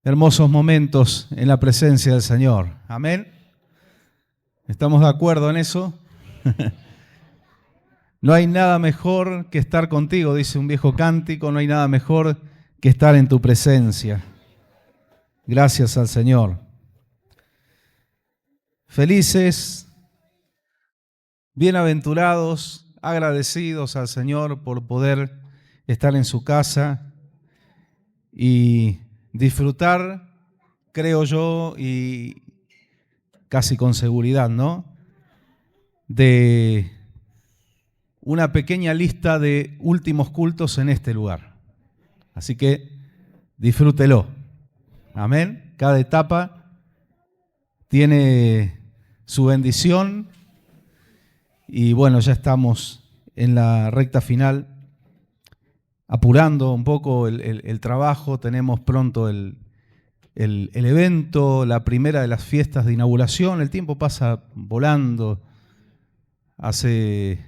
Hermosos momentos en la presencia del Señor. Amén. ¿Estamos de acuerdo en eso? No hay nada mejor que estar contigo, dice un viejo cántico, no hay nada mejor que estar en tu presencia. Gracias al Señor. Felices, bienaventurados, agradecidos al Señor por poder estar en su casa y disfrutar, creo yo, y casi con seguridad, ¿no?, de una pequeña lista de últimos cultos en este lugar. Así que disfrútelo. Amén. Cada etapa tiene su bendición y bueno, ya estamos en la recta final, apurando un poco el trabajo. Tenemos pronto el evento, la primera de las fiestas de inauguración. El tiempo pasa volando. Hace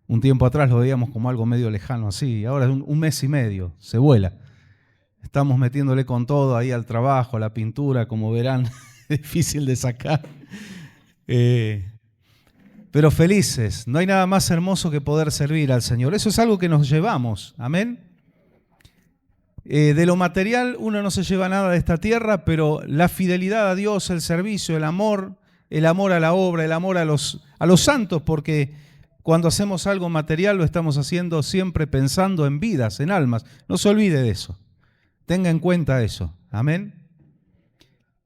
un tiempo atrás lo veíamos como algo medio lejano así, ahora es un mes y medio, se vuela. Estamos metiéndole con todo ahí al trabajo, a la pintura, como verán, difícil de sacar. Pero felices, no hay nada más hermoso que poder servir al Señor. Eso es algo que nos llevamos, amén. De lo material uno no se lleva nada de esta tierra, pero la fidelidad a Dios, el servicio, el amor a la obra, el amor a los santos, porque cuando hacemos algo material lo estamos haciendo siempre pensando en vidas, en almas. No se olvide de eso. Tenga en cuenta eso. Amén.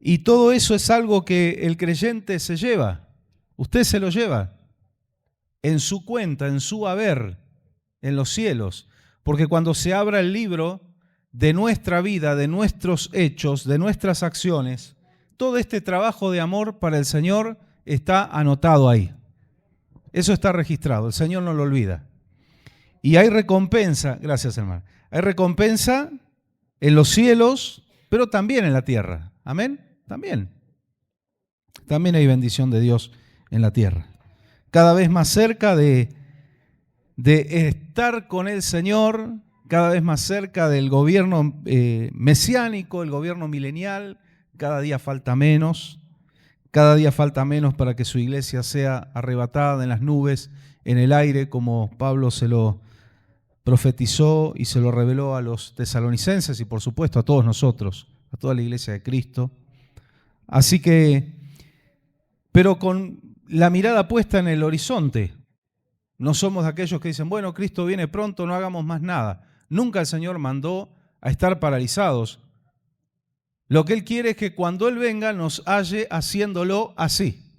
Y todo eso es algo que el creyente se lleva. Usted se lo lleva en su cuenta, en su haber, en los cielos. Porque cuando se abra el libro de nuestra vida, de nuestros hechos, de nuestras acciones, todo este trabajo de amor para el Señor está anotado ahí. Eso está registrado, el Señor no lo olvida. Y hay recompensa, gracias hermano, hay recompensa en los cielos, pero también en la tierra. Amén, también. También hay bendición de Dios en la tierra. Cada vez más cerca de estar con el Señor, cada vez más cerca del gobierno mesiánico, el gobierno milenial. Cada día falta menos. Cada día falta menos para que su iglesia sea arrebatada en las nubes, en el aire, como Pablo se lo profetizó y se lo reveló a los tesalonicenses y por supuesto a todos nosotros, a toda la iglesia de Cristo. Así que, pero con la mirada puesta en el horizonte, no somos de aquellos que dicen, bueno, Cristo viene pronto, no hagamos más nada. Nunca el Señor mandó a estar paralizados. Lo que Él quiere es que cuando Él venga nos halle haciéndolo así.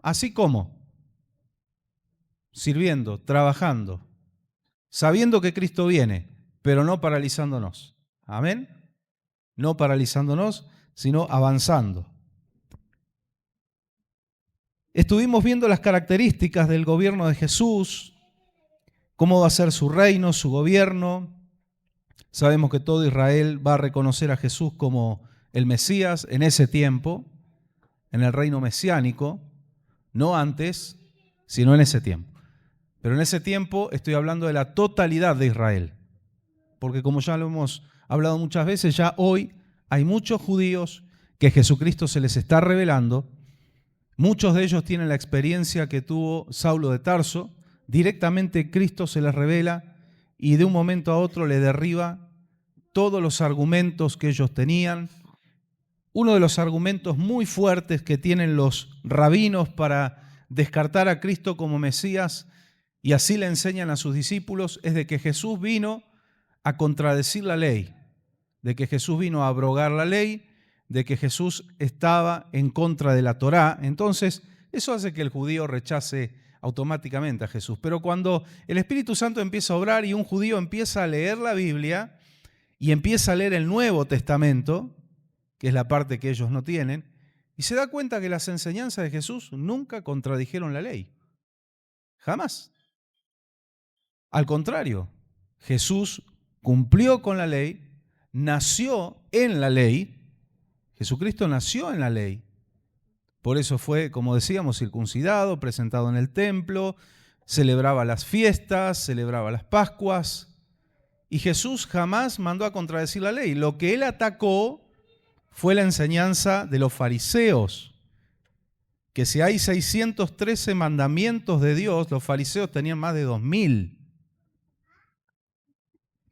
¿Así cómo? Sirviendo, trabajando, sabiendo que Cristo viene, pero no paralizándonos. ¿Amén? No paralizándonos, sino avanzando. Estuvimos viendo las características del gobierno de Jesús, cómo va a ser su reino, su gobierno. Sabemos que todo Israel va a reconocer a Jesús como el Mesías en ese tiempo, en el reino mesiánico, no antes, sino en ese tiempo. Pero en ese tiempo estoy hablando de la totalidad de Israel, porque como ya lo hemos hablado muchas veces, ya hoy hay muchos judíos que Jesucristo se les está revelando. Muchos de ellos tienen la experiencia que tuvo Saulo de Tarso. Directamente Cristo se les revela y de un momento a otro le derriba todos los argumentos que ellos tenían. Uno de los argumentos muy fuertes que tienen los rabinos para descartar a Cristo como Mesías, y así le enseñan a sus discípulos, es de que Jesús vino a contradecir la ley, de que Jesús vino a abrogar la ley, de que Jesús estaba en contra de la Torá. Entonces, eso hace que el judío rechace automáticamente a Jesús. Pero cuando el Espíritu Santo empieza a obrar y un judío empieza a leer la Biblia y empieza a leer el Nuevo Testamento, que es la parte que ellos no tienen, y se da cuenta que las enseñanzas de Jesús nunca contradijeron la ley. Jamás. Al contrario, Jesús cumplió con la ley, nació en la ley. Jesucristo nació en la ley. Por eso fue, como decíamos, circuncidado, presentado en el templo, celebraba las fiestas, celebraba las Pascuas. Y Jesús jamás mandó a contradecir la ley. Lo que Él atacó fue la enseñanza de los fariseos, que si hay 613 mandamientos de Dios, los fariseos tenían más de 2000.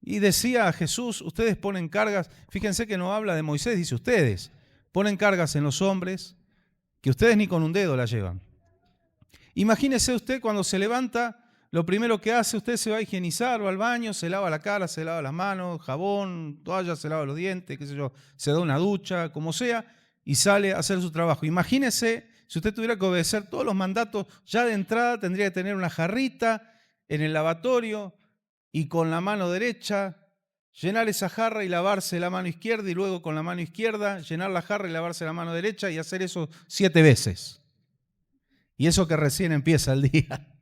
Y decía Jesús, ustedes ponen cargas, fíjense que no habla de Moisés, dice ustedes, ponen cargas en los hombres que ustedes ni con un dedo la llevan. Imagínese usted cuando se levanta, lo primero que hace, usted se va a higienizar, va al baño, se lava la cara, se lava las manos, jabón, toalla, se lava los dientes, qué sé yo, se da una ducha, como sea, y sale a hacer su trabajo. Imagínese, si usted tuviera que obedecer todos los mandatos, ya de entrada tendría que tener una jarrita en el lavatorio y con la mano derecha llenar esa jarra y lavarse la mano izquierda y luego con la mano izquierda llenar la jarra y lavarse la mano derecha y hacer eso 7 veces. Y eso que recién empieza el día.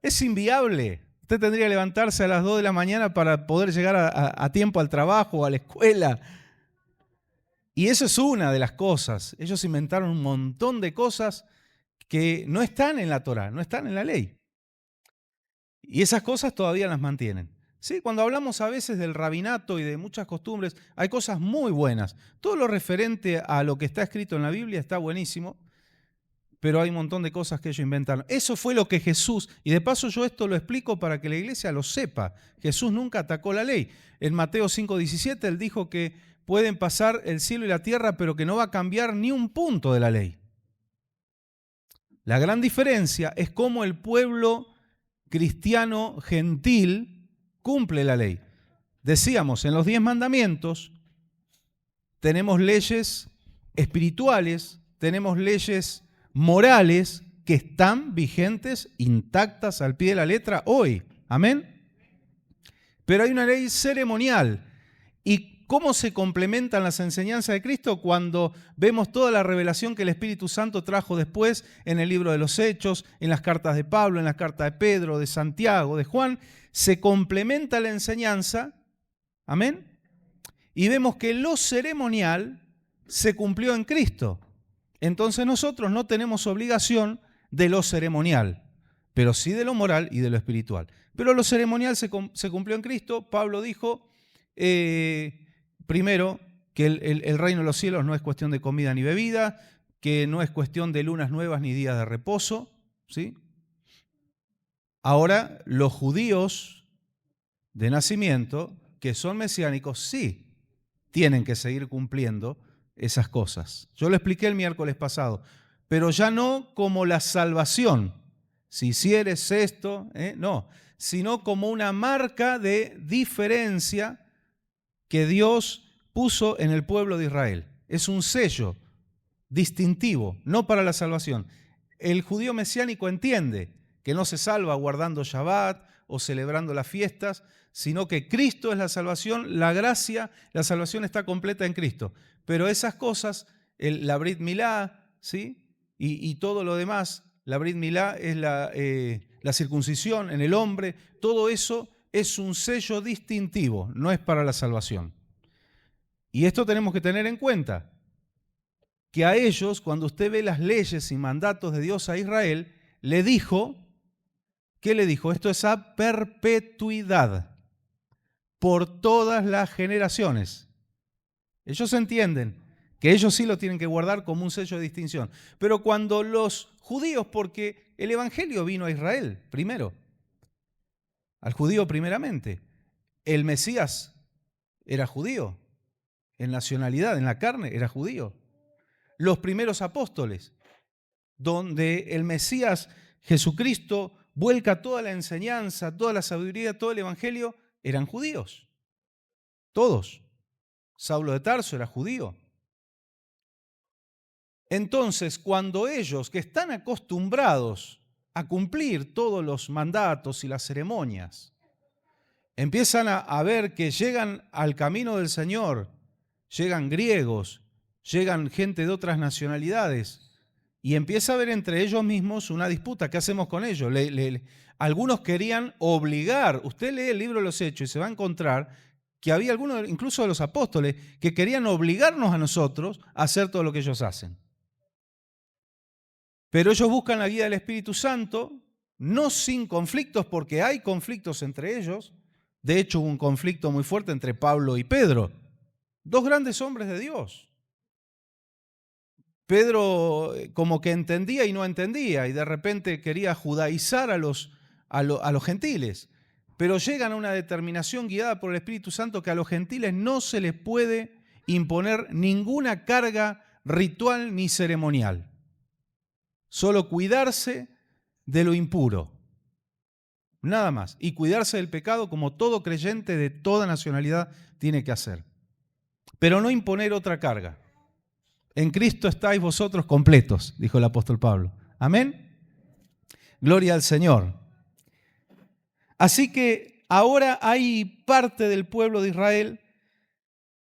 Es inviable. Usted tendría que levantarse a las 2 de la mañana para poder llegar a tiempo al trabajo o a la escuela. Y eso es una de las cosas. Ellos inventaron un montón de cosas que no están en la Torá, no están en la ley. Y esas cosas todavía las mantienen. Sí, cuando hablamos a veces del rabinato y de muchas costumbres, hay cosas muy buenas. Todo lo referente a lo que está escrito en la Biblia está buenísimo, pero hay un montón de cosas que ellos inventaron. Eso fue lo que Jesús, y de paso yo esto lo explico para que la iglesia lo sepa, Jesús nunca atacó la ley. En Mateo 5:17 él dijo que pueden pasar el cielo y la tierra, pero que no va a cambiar ni un punto de la ley. La gran diferencia es cómo el pueblo cristiano gentil cumple la ley. Decíamos, en los 10 mandamientos tenemos leyes espirituales, tenemos leyes morales que están vigentes, intactas al pie de la letra hoy. ¿Amén? Pero hay una ley ceremonial. ¿Y cómo se complementan las enseñanzas de Cristo? Cuando vemos toda la revelación que el Espíritu Santo trajo después en el libro de los Hechos, en las cartas de Pablo, en las cartas de Pedro, de Santiago, de Juan, se complementa la enseñanza. ¿Amén? Y vemos que lo ceremonial se cumplió en Cristo. Entonces nosotros no tenemos obligación de lo ceremonial, pero sí de lo moral y de lo espiritual. Pero lo ceremonial se cumplió en Cristo. Pablo dijo, primero, que el reino de los cielos no es cuestión de comida ni bebida, que no es cuestión de lunas nuevas ni días de reposo. ¿Sí? Ahora, los judíos de nacimiento, que son mesiánicos, sí tienen que seguir cumpliendo esas cosas. Yo lo expliqué el miércoles pasado, pero ya no como la salvación. Si hicieres esto, no, sino como una marca de diferencia que Dios puso en el pueblo de Israel. Es un sello distintivo, no para la salvación. El judío mesiánico entiende que no se salva guardando Shabbat o celebrando las fiestas, sino que Cristo es la salvación, la gracia, la salvación está completa en Cristo. Pero esas cosas, la Brit Milá, ¿sí? y todo lo demás, la Brit Milá es la circuncisión en el hombre, todo eso es un sello distintivo, no es para la salvación. Y esto tenemos que tener en cuenta, que a ellos, cuando usted ve las leyes y mandatos de Dios a Israel, le dijo, ¿qué le dijo? Esto es a perpetuidad, por todas las generaciones. Ellos entienden que ellos sí lo tienen que guardar como un sello de distinción. Pero cuando los judíos, porque el evangelio vino a Israel primero, al judío primeramente, el Mesías era judío, en nacionalidad, en la carne, era judío. Los primeros apóstoles, donde el Mesías Jesucristo vuelca toda la enseñanza, toda la sabiduría, todo el evangelio, eran judíos. Todos. Saulo de Tarso era judío. Entonces, cuando ellos, que están acostumbrados a cumplir todos los mandatos y las ceremonias, empiezan a ver que llegan al camino del Señor, llegan griegos, llegan gente de otras nacionalidades, y empieza a haber entre ellos mismos una disputa. ¿Qué hacemos con ellos? Algunos querían obligar. Usted lee el libro de los Hechos y se va a encontrar que había algunos, incluso de los apóstoles, que querían obligarnos a nosotros a hacer todo lo que ellos hacen. Pero ellos buscan la guía del Espíritu Santo, no sin conflictos, porque hay conflictos entre ellos. De hecho, hubo un conflicto muy fuerte entre Pablo y Pedro. Dos grandes hombres de Dios. Pedro como que entendía y no entendía, y de repente quería judaizar a los gentiles. Pero llegan a una determinación guiada por el Espíritu Santo que a los gentiles no se les puede imponer ninguna carga ritual ni ceremonial. Solo cuidarse de lo impuro. Nada más. Y cuidarse del pecado como todo creyente de toda nacionalidad tiene que hacer. Pero no imponer otra carga. En Cristo estáis vosotros completos, dijo el apóstol Pablo. Amén. Gloria al Señor. Así que ahora hay parte del pueblo de Israel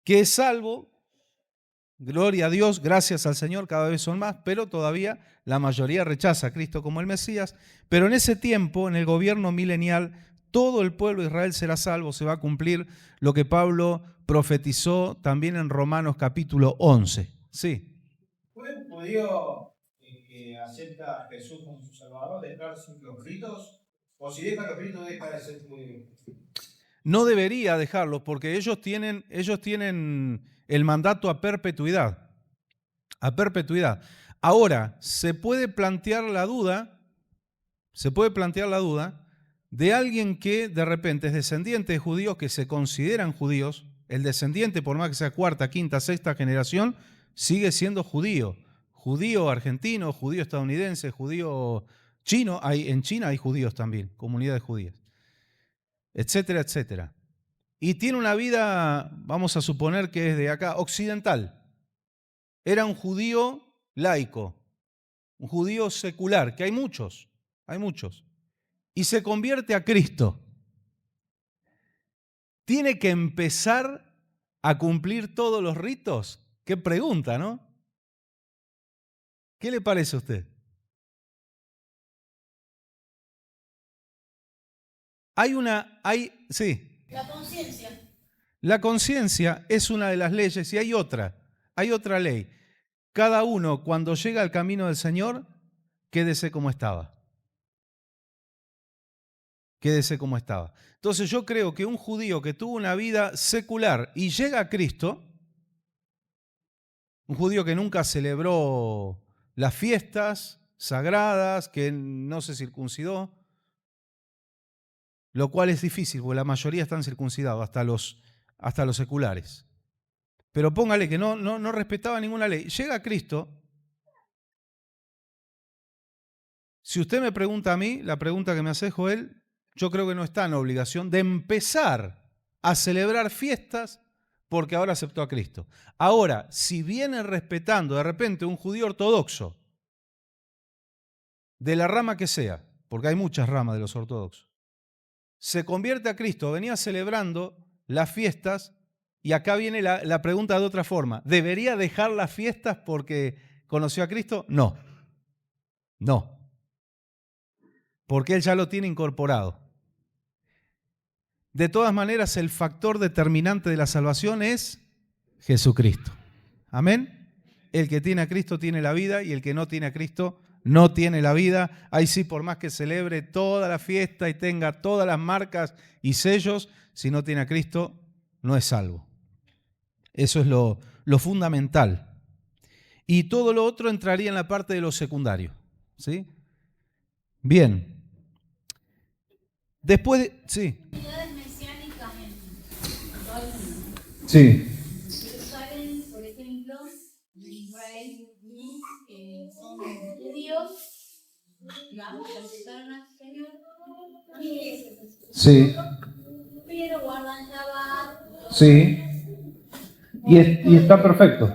que es salvo. Gloria a Dios, gracias al Señor, cada vez son más, pero todavía la mayoría rechaza a Cristo como el Mesías. Pero en ese tiempo, en el gobierno milenial, todo el pueblo de Israel será salvo, se va a cumplir lo que Pablo profetizó también en Romanos capítulo 11. Sí. ¿Puede un judío que acepta a Jesús como su Salvador dejar los ritos? ¿O si deja los ritos deja de ser judío? No debería dejarlos porque ellos tienen el mandato a perpetuidad. A perpetuidad. Ahora, se puede plantear la duda de alguien que de repente es descendiente de judíos que se consideran judíos. El descendiente, por más que sea cuarta, quinta, sexta generación, sigue siendo judío. Judío argentino, judío estadounidense, judío chino. En China hay judíos también, comunidades judías, etcétera, etcétera. Y tiene una vida, vamos a suponer que es de acá, occidental. Era un judío laico, un judío secular, que hay muchos, y se convierte a Cristo. ¿Tiene que empezar a cumplir todos los ritos? Qué pregunta, ¿no? ¿Qué le parece a usted? Sí. La conciencia. La conciencia es una de las leyes y hay otra ley. Cada uno cuando llega al camino del Señor, quédese como estaba. Quédese como estaba. Entonces yo creo que un judío que tuvo una vida secular y llega a Cristo, un judío que nunca celebró las fiestas sagradas, que no se circuncidó, lo cual es difícil porque la mayoría están circuncidados, hasta los seculares. Pero póngale que no respetaba ninguna ley. Llega a Cristo. Si usted me pregunta a mí, la pregunta que me hace Joel, yo creo que no está en obligación de empezar a celebrar fiestas porque ahora aceptó a Cristo. Ahora, si viene respetando de repente un judío ortodoxo, de la rama que sea, porque hay muchas ramas de los ortodoxos, se convierte a Cristo, venía celebrando las fiestas, y acá viene la pregunta de otra forma. ¿Debería dejar las fiestas porque conoció a Cristo? No. No. Porque él ya lo tiene incorporado. De todas maneras, el factor determinante de la salvación es Jesucristo. Amén. El que tiene a Cristo tiene la vida y el que no tiene a Cristo no tiene la vida. Ahí sí, por más que celebre toda la fiesta y tenga todas las marcas y sellos, si no tiene a Cristo, no es salvo. Eso es lo fundamental. Y todo lo otro entraría en la parte de lo secundario. ¿Sí? Bien. Después de... Sí. Mesiánicas en todo el mundo. Sí. Jerusalén, por ejemplo, Israel, son judíos, digamos, que aceptaron al Señor, Sí. pero guardan Shabbat. Sí. Y está perfecto.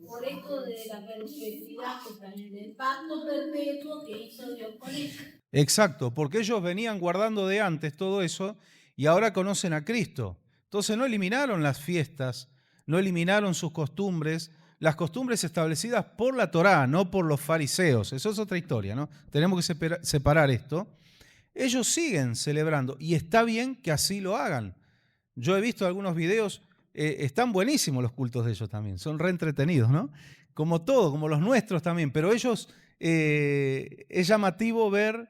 Por esto de la perpetuidad, también del pacto perpetuo que hizo Dios con ellos. Exacto, porque ellos venían guardando de antes todo eso y ahora conocen a Cristo. Entonces no eliminaron las fiestas, no eliminaron sus costumbres, las costumbres establecidas por la Torá, no por los fariseos. Eso es otra historia, ¿no? Tenemos que separar esto. Ellos siguen celebrando y está bien que así lo hagan. Yo he visto algunos videos, están buenísimos los cultos de ellos también, son re entretenidos, ¿no? Como todo, como los nuestros también, pero ellos, es llamativo ver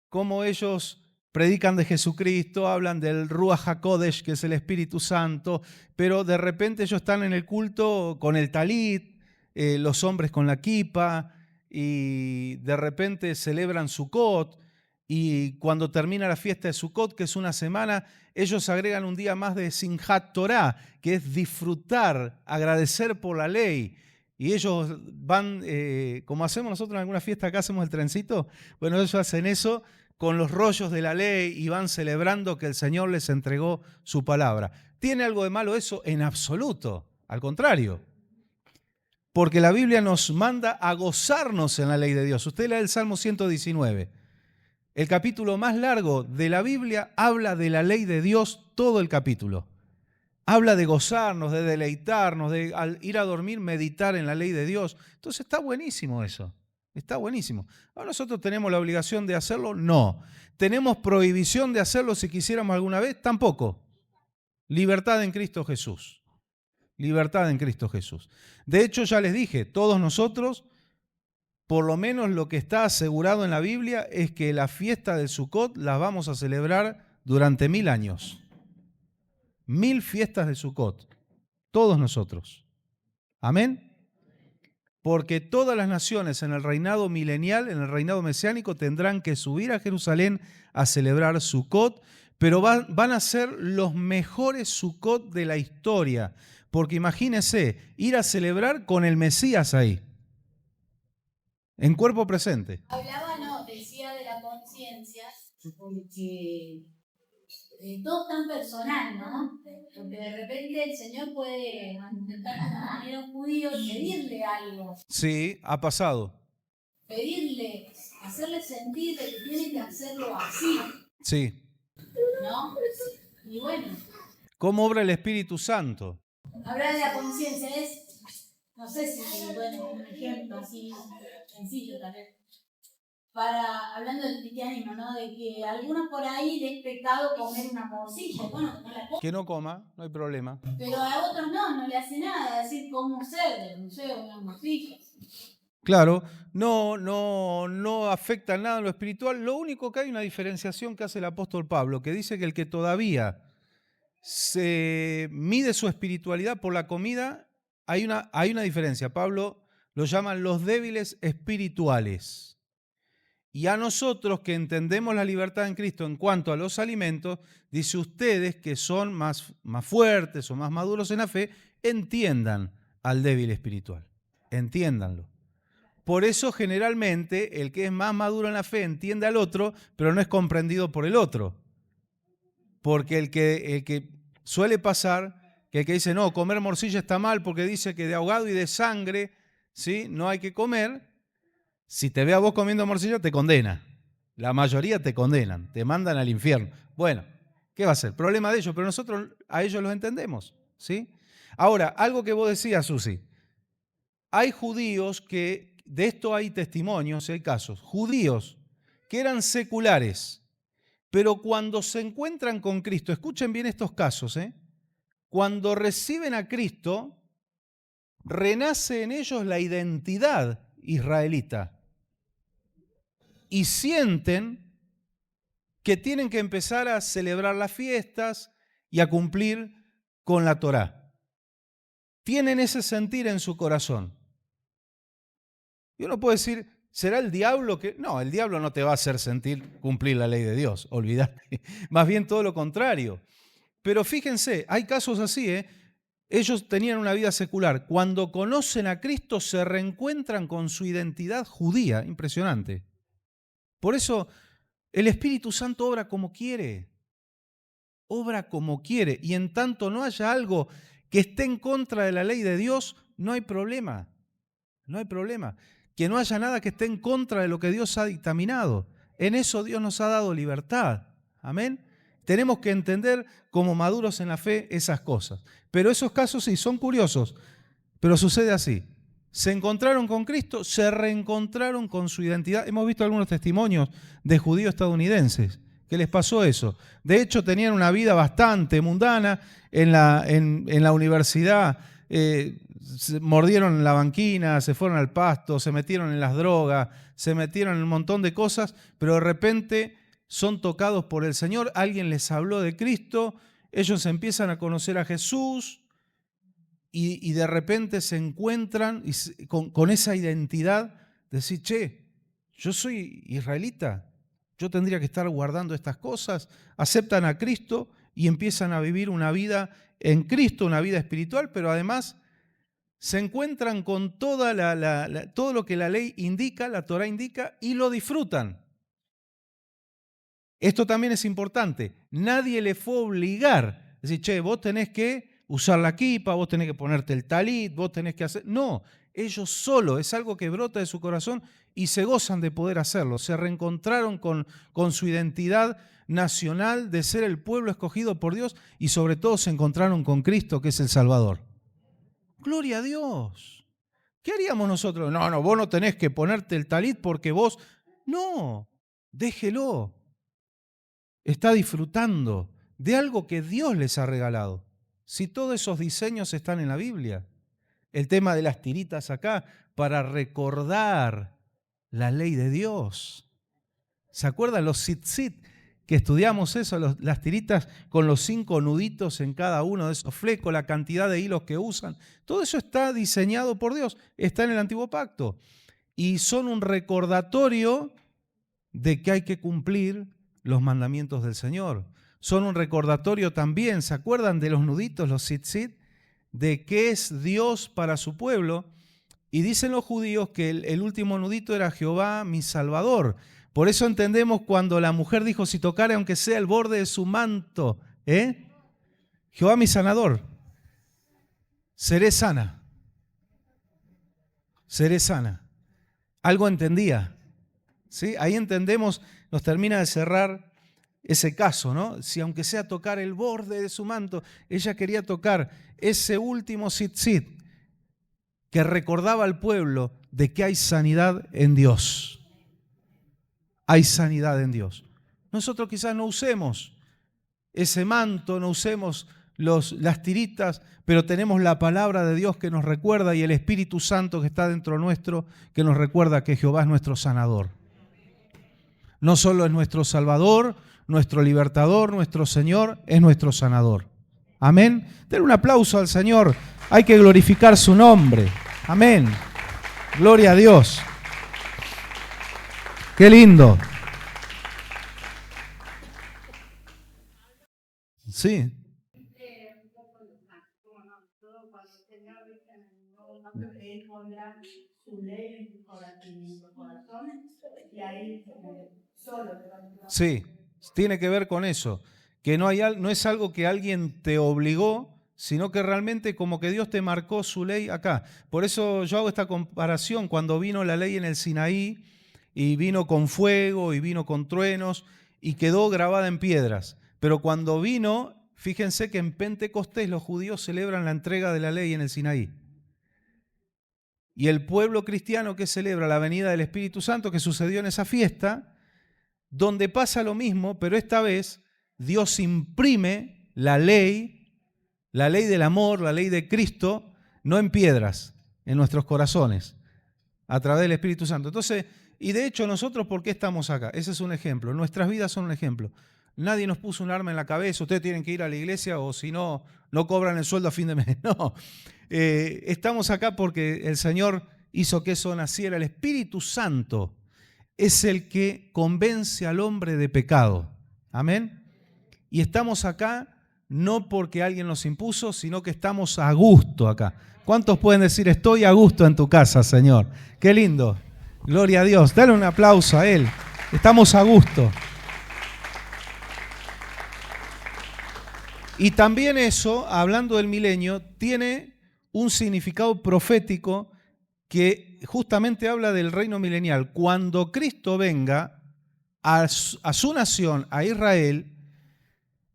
cómo ellos predican de Jesucristo, hablan del Ruach HaKodesh, que es el Espíritu Santo, pero de repente ellos están en el culto con el talit, los hombres con la kipa, y de repente celebran Sukkot, y cuando termina la fiesta de Sukkot, que es una semana, ellos agregan un día más de Simchat Torah, que es disfrutar, agradecer por la ley. Y ellos van, como hacemos nosotros en alguna fiesta, acá hacemos el trencito, bueno, ellos hacen eso con los rollos de la ley y van celebrando que el Señor les entregó su palabra. ¿Tiene algo de malo eso? En absoluto, al contrario. Porque la Biblia nos manda a gozarnos en la ley de Dios. Usted lee el Salmo 119. El capítulo más largo de la Biblia habla de la ley de Dios, todo el capítulo. Habla de gozarnos, de deleitarnos, de al ir a dormir meditar en la ley de Dios. Entonces está buenísimo eso. Está buenísimo. ¿Ahora nosotros tenemos la obligación de hacerlo? No. ¿Tenemos prohibición de hacerlo si quisiéramos alguna vez? Tampoco. Libertad en Cristo Jesús. Libertad en Cristo Jesús. De hecho, ya les dije, todos nosotros, por lo menos lo que está asegurado en la Biblia es que la fiesta del Sukkot la vamos a celebrar durante 1000 años. 1000 fiestas de Sukkot. Todos nosotros. Amén. Porque todas las naciones en el reinado milenial, en el reinado mesiánico, tendrán que subir a Jerusalén a celebrar Sukkot, pero van a ser los mejores Sukkot de la historia. Porque imagínense, ir a celebrar con el Mesías ahí, en cuerpo presente. Hablaba, no, decía de la conciencia, porque todo es tan personal, ¿no? Porque de repente el Señor puede intentar de una manera a un judío y pedirle algo. Sí, ha pasado. Pedirle, hacerle sentir que tiene que hacerlo así, Sí. ¿no? Y bueno, ¿Cómo obra el Espíritu Santo? hablar de la conciencia es, no sé si, bueno, un ejemplo así sencillo tal vez. Hablando del cristianismo, ¿no? De que a algunos por ahí les es pecado comer una morcilla. Bueno, no la comen. Que no coma, no hay problema. Pero a otros no le hace nada. Decir, como un cerdo, no sé, una morcilla. Claro, no afecta en nada en lo espiritual. Lo único que hay una diferenciación que hace el apóstol Pablo, que dice que el que todavía se mide su espiritualidad por la comida, hay una diferencia. Pablo lo llaman los débiles espirituales. Y a nosotros que entendemos la libertad en Cristo en cuanto a los alimentos, dice ustedes que son más fuertes o más maduros en la fe, entiendan al débil espiritual. Entiéndanlo. Por eso generalmente el que es más maduro en la fe entiende al otro, pero no es comprendido por el otro. Porque el que suele pasar, que el que dice, no, comer morcilla está mal porque dice que de ahogado y de sangre, ¿sí?, no hay que comer. Si te ve a vos comiendo morcilla, te condena. La mayoría te condenan, te mandan al infierno. Bueno, ¿qué va a ser? Problema de ellos, pero nosotros a ellos los entendemos, ¿sí? Ahora, algo que vos decías, Susi. Hay judíos que, de esto hay testimonios, hay casos, judíos que eran seculares, pero cuando se encuentran con Cristo, escuchen bien estos casos, cuando reciben a Cristo, renace en ellos la identidad israelita. Y sienten que tienen que empezar a celebrar las fiestas y a cumplir con la Torá. Tienen ese sentir en su corazón. Y uno puede decir, ¿será el diablo que...? No, el diablo no te va a hacer sentir cumplir la ley de Dios, olvídate. Más bien todo lo contrario. Pero fíjense, hay casos así, Ellos tenían una vida secular. Cuando conocen a Cristo se reencuentran con su identidad judía. Impresionante. Por eso el Espíritu Santo obra como quiere. Obra como quiere. Y en tanto no haya algo que esté en contra de la ley de Dios, no hay problema. No hay problema. Que no haya nada que esté en contra de lo que Dios ha dictaminado. En eso Dios nos ha dado libertad. Amén. Tenemos que entender como maduros en la fe esas cosas. Pero esos casos sí son curiosos, pero sucede así. Se encontraron con Cristo, se reencontraron con su identidad. Hemos visto algunos testimonios de judíos estadounidenses que les pasó eso. De hecho, tenían una vida bastante mundana en la universidad. Se mordieron en la banquina, se fueron al pasto, se metieron en las drogas, se metieron en un montón de cosas, pero de repente son tocados por el Señor, alguien les habló de Cristo, ellos empiezan a conocer a Jesús y de repente se encuentran con esa identidad de decir, che, yo soy israelita, yo tendría que estar guardando estas cosas. Aceptan a Cristo y empiezan a vivir una vida en Cristo, una vida espiritual, pero además se encuentran con todo lo que la ley indica, la Torá indica, y lo disfrutan. Esto también es importante. Nadie le fue a obligar. Decir, che, vos tenés que usar la kipa, vos tenés que ponerte el talit, vos tenés que hacer... No, ellos solo, es algo que brota de su corazón y se gozan de poder hacerlo. Se reencontraron con su identidad nacional de ser el pueblo escogido por Dios y sobre todo se encontraron con Cristo, que es el Salvador. Gloria a Dios. ¿Qué haríamos nosotros? No, vos no tenés que ponerte el talit porque vos... No, déjelo. Está disfrutando de algo que Dios les ha regalado. Si todos esos diseños están en la Biblia. El tema de las tiritas acá, para recordar la ley de Dios. ¿Se acuerdan los tzitzit? Que estudiamos eso, las tiritas con los 5 nuditos en cada uno de esos flecos, la cantidad de hilos que usan. Todo eso está diseñado por Dios, está en el Antiguo Pacto. Y son un recordatorio de que hay que cumplir los mandamientos del Señor. Son un recordatorio también, ¿se acuerdan de los nuditos, los tzitzit? De qué es Dios para su pueblo. Y dicen los judíos que el último nudito era Jehová mi Salvador. Por eso entendemos cuando la mujer dijo, si tocare aunque sea el borde de su manto, Jehová mi sanador, seré sana. Seré sana. Algo entendía. ¿Sí? Ahí entendemos, nos termina de cerrar ese caso, ¿no? Si aunque sea tocar el borde de su manto, ella quería tocar ese último tzitzit que recordaba al pueblo de que hay sanidad en Dios. Hay sanidad en Dios. Nosotros quizás no usemos ese manto, no usemos las tiritas, pero tenemos la palabra de Dios que nos recuerda y el Espíritu Santo que está dentro nuestro que nos recuerda que Jehová es nuestro sanador. No solo es nuestro Salvador, nuestro libertador, nuestro Señor, es nuestro sanador. Amén. Den un aplauso al Señor. Hay que glorificar su nombre. Amén. Gloria a Dios. Qué lindo. Sí. Sí, tiene que ver con eso, que no es algo que alguien te obligó, sino que realmente como que Dios te marcó su ley acá. Por eso yo hago esta comparación cuando vino la ley en el Sinaí y vino con fuego y vino con truenos y quedó grabada en piedras. Pero cuando vino, fíjense que en Pentecostés los judíos celebran la entrega de la ley en el Sinaí. Y el pueblo cristiano que celebra la venida del Espíritu Santo que sucedió en esa fiesta, donde pasa lo mismo, pero esta vez Dios imprime la ley del amor, la ley de Cristo, no en piedras, en nuestros corazones, a través del Espíritu Santo. Entonces, y de hecho nosotros, ¿por qué estamos acá? Ese es un ejemplo. Nuestras vidas son un ejemplo. Nadie nos puso un arma en la cabeza, ustedes tienen que ir a la iglesia o si no, no cobran el sueldo a fin de mes. No, estamos acá porque el Señor hizo que eso naciera. El Espíritu Santo es el que convence al hombre de pecado. Amén. Y estamos acá no porque alguien nos impuso, sino que estamos a gusto acá. ¿Cuántos pueden decir, estoy a gusto en tu casa, Señor? Qué lindo. Gloria a Dios. Dale un aplauso a Él. Estamos a gusto. Y también eso, hablando del milenio, tiene un significado profético que justamente habla del reino milenial. Cuando Cristo venga a su nación, a Israel,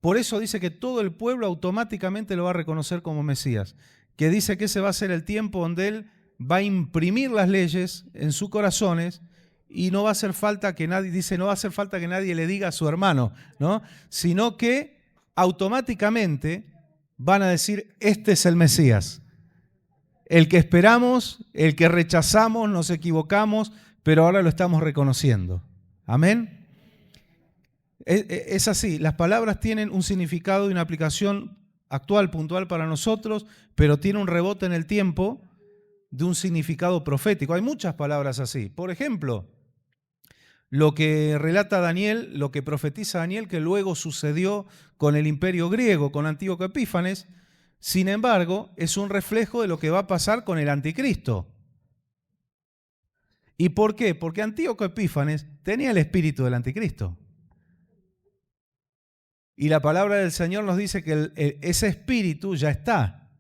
por eso dice que todo el pueblo automáticamente lo va a reconocer como Mesías, que dice que ese va a ser el tiempo donde Él va a imprimir las leyes en sus corazones y no va a hacer falta que nadie, dice, no va a hacer falta que nadie le diga a su hermano, ¿no? Sino que automáticamente van a decir, este es el Mesías. El que esperamos, el que rechazamos, nos equivocamos, pero ahora lo estamos reconociendo. Amén. Es así, las palabras tienen un significado y una aplicación actual, puntual para nosotros, pero tiene un rebote en el tiempo de un significado profético. Hay muchas palabras así. Por ejemplo, lo que relata Daniel, lo que profetiza Daniel, que luego sucedió con el imperio griego, con Antíoco Epífanes, sin embargo, es un reflejo de lo que va a pasar con el anticristo. ¿Y por qué? Porque Antíoco Epífanes tenía el espíritu del anticristo. Y la palabra del Señor nos dice que ese espíritu ya está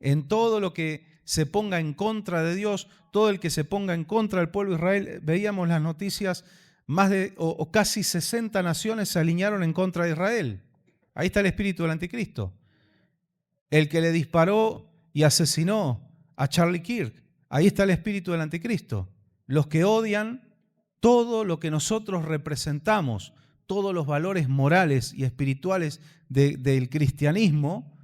en todo lo que se ponga en contra de Dios, todo el que se ponga en contra del pueblo de Israel. Veíamos las noticias, más de o casi 60 naciones se alinearon en contra de Israel. Ahí está el espíritu del anticristo. El que le disparó y asesinó a Charlie Kirk, ahí está el espíritu del anticristo. Los que odian todo lo que nosotros representamos, todos los valores morales y espirituales del cristianismo,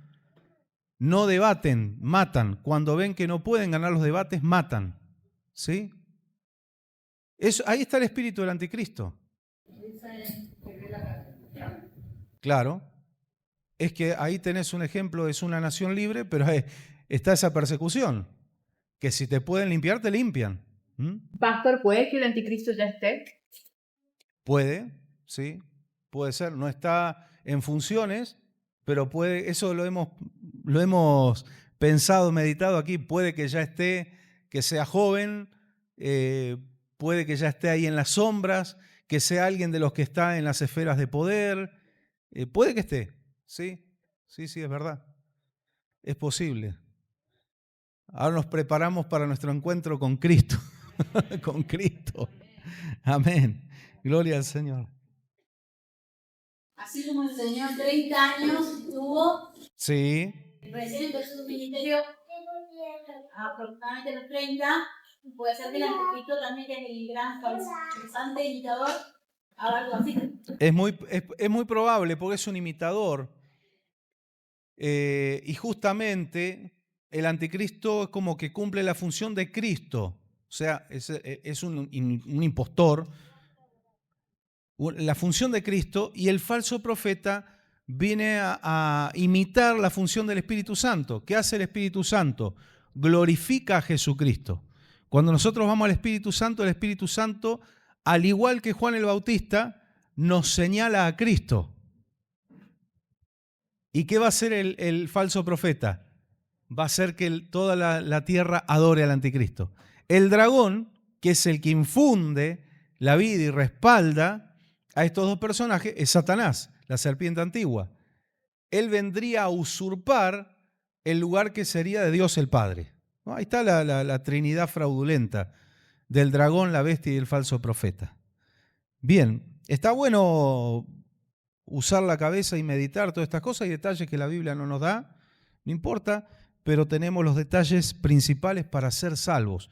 no debaten, matan. Cuando ven que no pueden ganar los debates, matan. ¿Sí? Ahí está el espíritu del anticristo. Claro. Es que ahí tenés un ejemplo, es una nación libre, pero está esa persecución. Que si te pueden limpiar, te limpian. Pastor, ¿puede que el anticristo ya esté? Puede, sí, puede ser. No está en funciones, pero puede, eso lo hemos pensado, meditado aquí. Puede que ya esté, que sea joven, puede que ya esté ahí en las sombras, que sea alguien de los que está en las esferas de poder. Puede que esté, sí, es verdad. Es posible. Ahora nos preparamos para nuestro encuentro con Cristo. Con Cristo. Amén. Gloria al Señor. Así como el Señor 30 años tuvo, Sí. recién empezó su ministerio, aproximadamente los 30, puede ser que el anticristo también, que es el gran farsante imitador, haga algo así. Es muy probable porque es un imitador. Y justamente el anticristo es como que cumple la función de Cristo. O sea, es un impostor. La función de Cristo, y el falso profeta viene a imitar la función del Espíritu Santo. ¿Qué hace el Espíritu Santo? Glorifica a Jesucristo. Cuando nosotros vamos al Espíritu Santo, al igual que Juan el Bautista, nos señala a Cristo. ¿Y qué va a hacer el falso profeta? Va a hacer que toda la tierra adore al anticristo. El dragón, que es el que infunde la vida y respalda a estos dos personajes, es Satanás, la serpiente antigua. Él vendría a usurpar el lugar que sería de Dios el Padre. Ahí está la trinidad fraudulenta del dragón, la bestia y el falso profeta. Bien, está bueno usar la cabeza y meditar todas estas cosas y detalles que la Biblia no nos da, no importa, pero tenemos los detalles principales para ser salvos.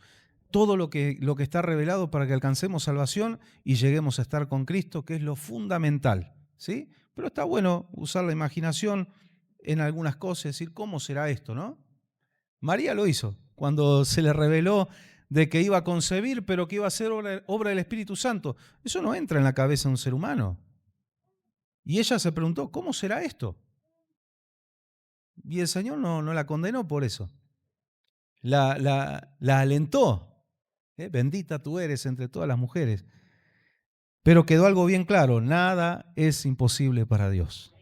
Todo lo que está revelado para que alcancemos salvación y lleguemos a estar con Cristo, que es lo fundamental, ¿sí? Pero está bueno usar la imaginación en algunas cosas, decir, ¿cómo será esto, no? María lo hizo cuando se le reveló de que iba a concebir, pero que iba a ser obra del Espíritu Santo. Eso no entra en la cabeza de un ser humano. Y ella se preguntó, ¿cómo será esto? Y el Señor no la condenó por eso. La alentó. Bendita tú eres entre todas las mujeres. Pero quedó algo bien claro, nada es imposible para Dios.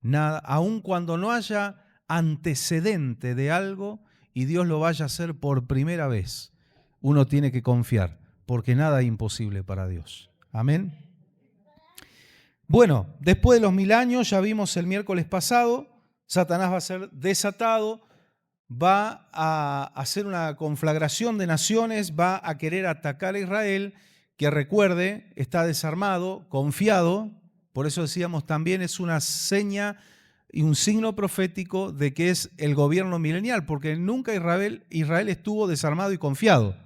Nada, aun cuando no haya antecedente de algo y Dios lo vaya a hacer por primera vez, uno tiene que confiar, porque nada es imposible para Dios. Amén. Bueno, después de los 1000 años, ya vimos el miércoles pasado, Satanás va a ser desatado, va a hacer una conflagración de naciones, va a querer atacar a Israel, que recuerde, está desarmado, confiado, por eso decíamos también es una seña y un signo profético de que es el gobierno milenial, porque nunca Israel estuvo desarmado y confiado.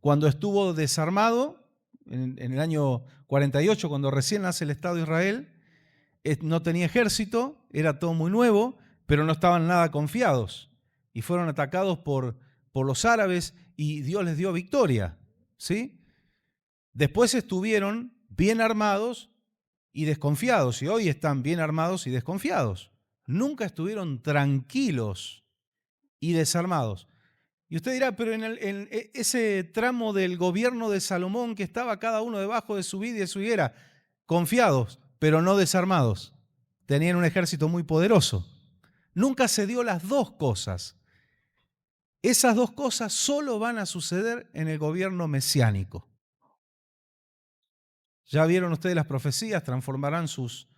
Cuando estuvo desarmado, en el año 48, cuando recién nace el Estado de Israel, no tenía ejército, era todo muy nuevo, pero no estaban nada confiados. Y fueron atacados por los árabes y Dios les dio victoria, ¿sí? Después estuvieron bien armados, y desconfiados, y hoy están bien armados y desconfiados. Nunca estuvieron tranquilos y desarmados. Y usted dirá, pero en ese tramo del gobierno de Salomón, que estaba cada uno debajo de su vid y de su higuera, confiados, pero no desarmados. Tenían un ejército muy poderoso. Nunca se dio las dos cosas. Esas dos cosas solo van a suceder en el gobierno mesiánico. Ya vieron ustedes las profecías, transformarán sus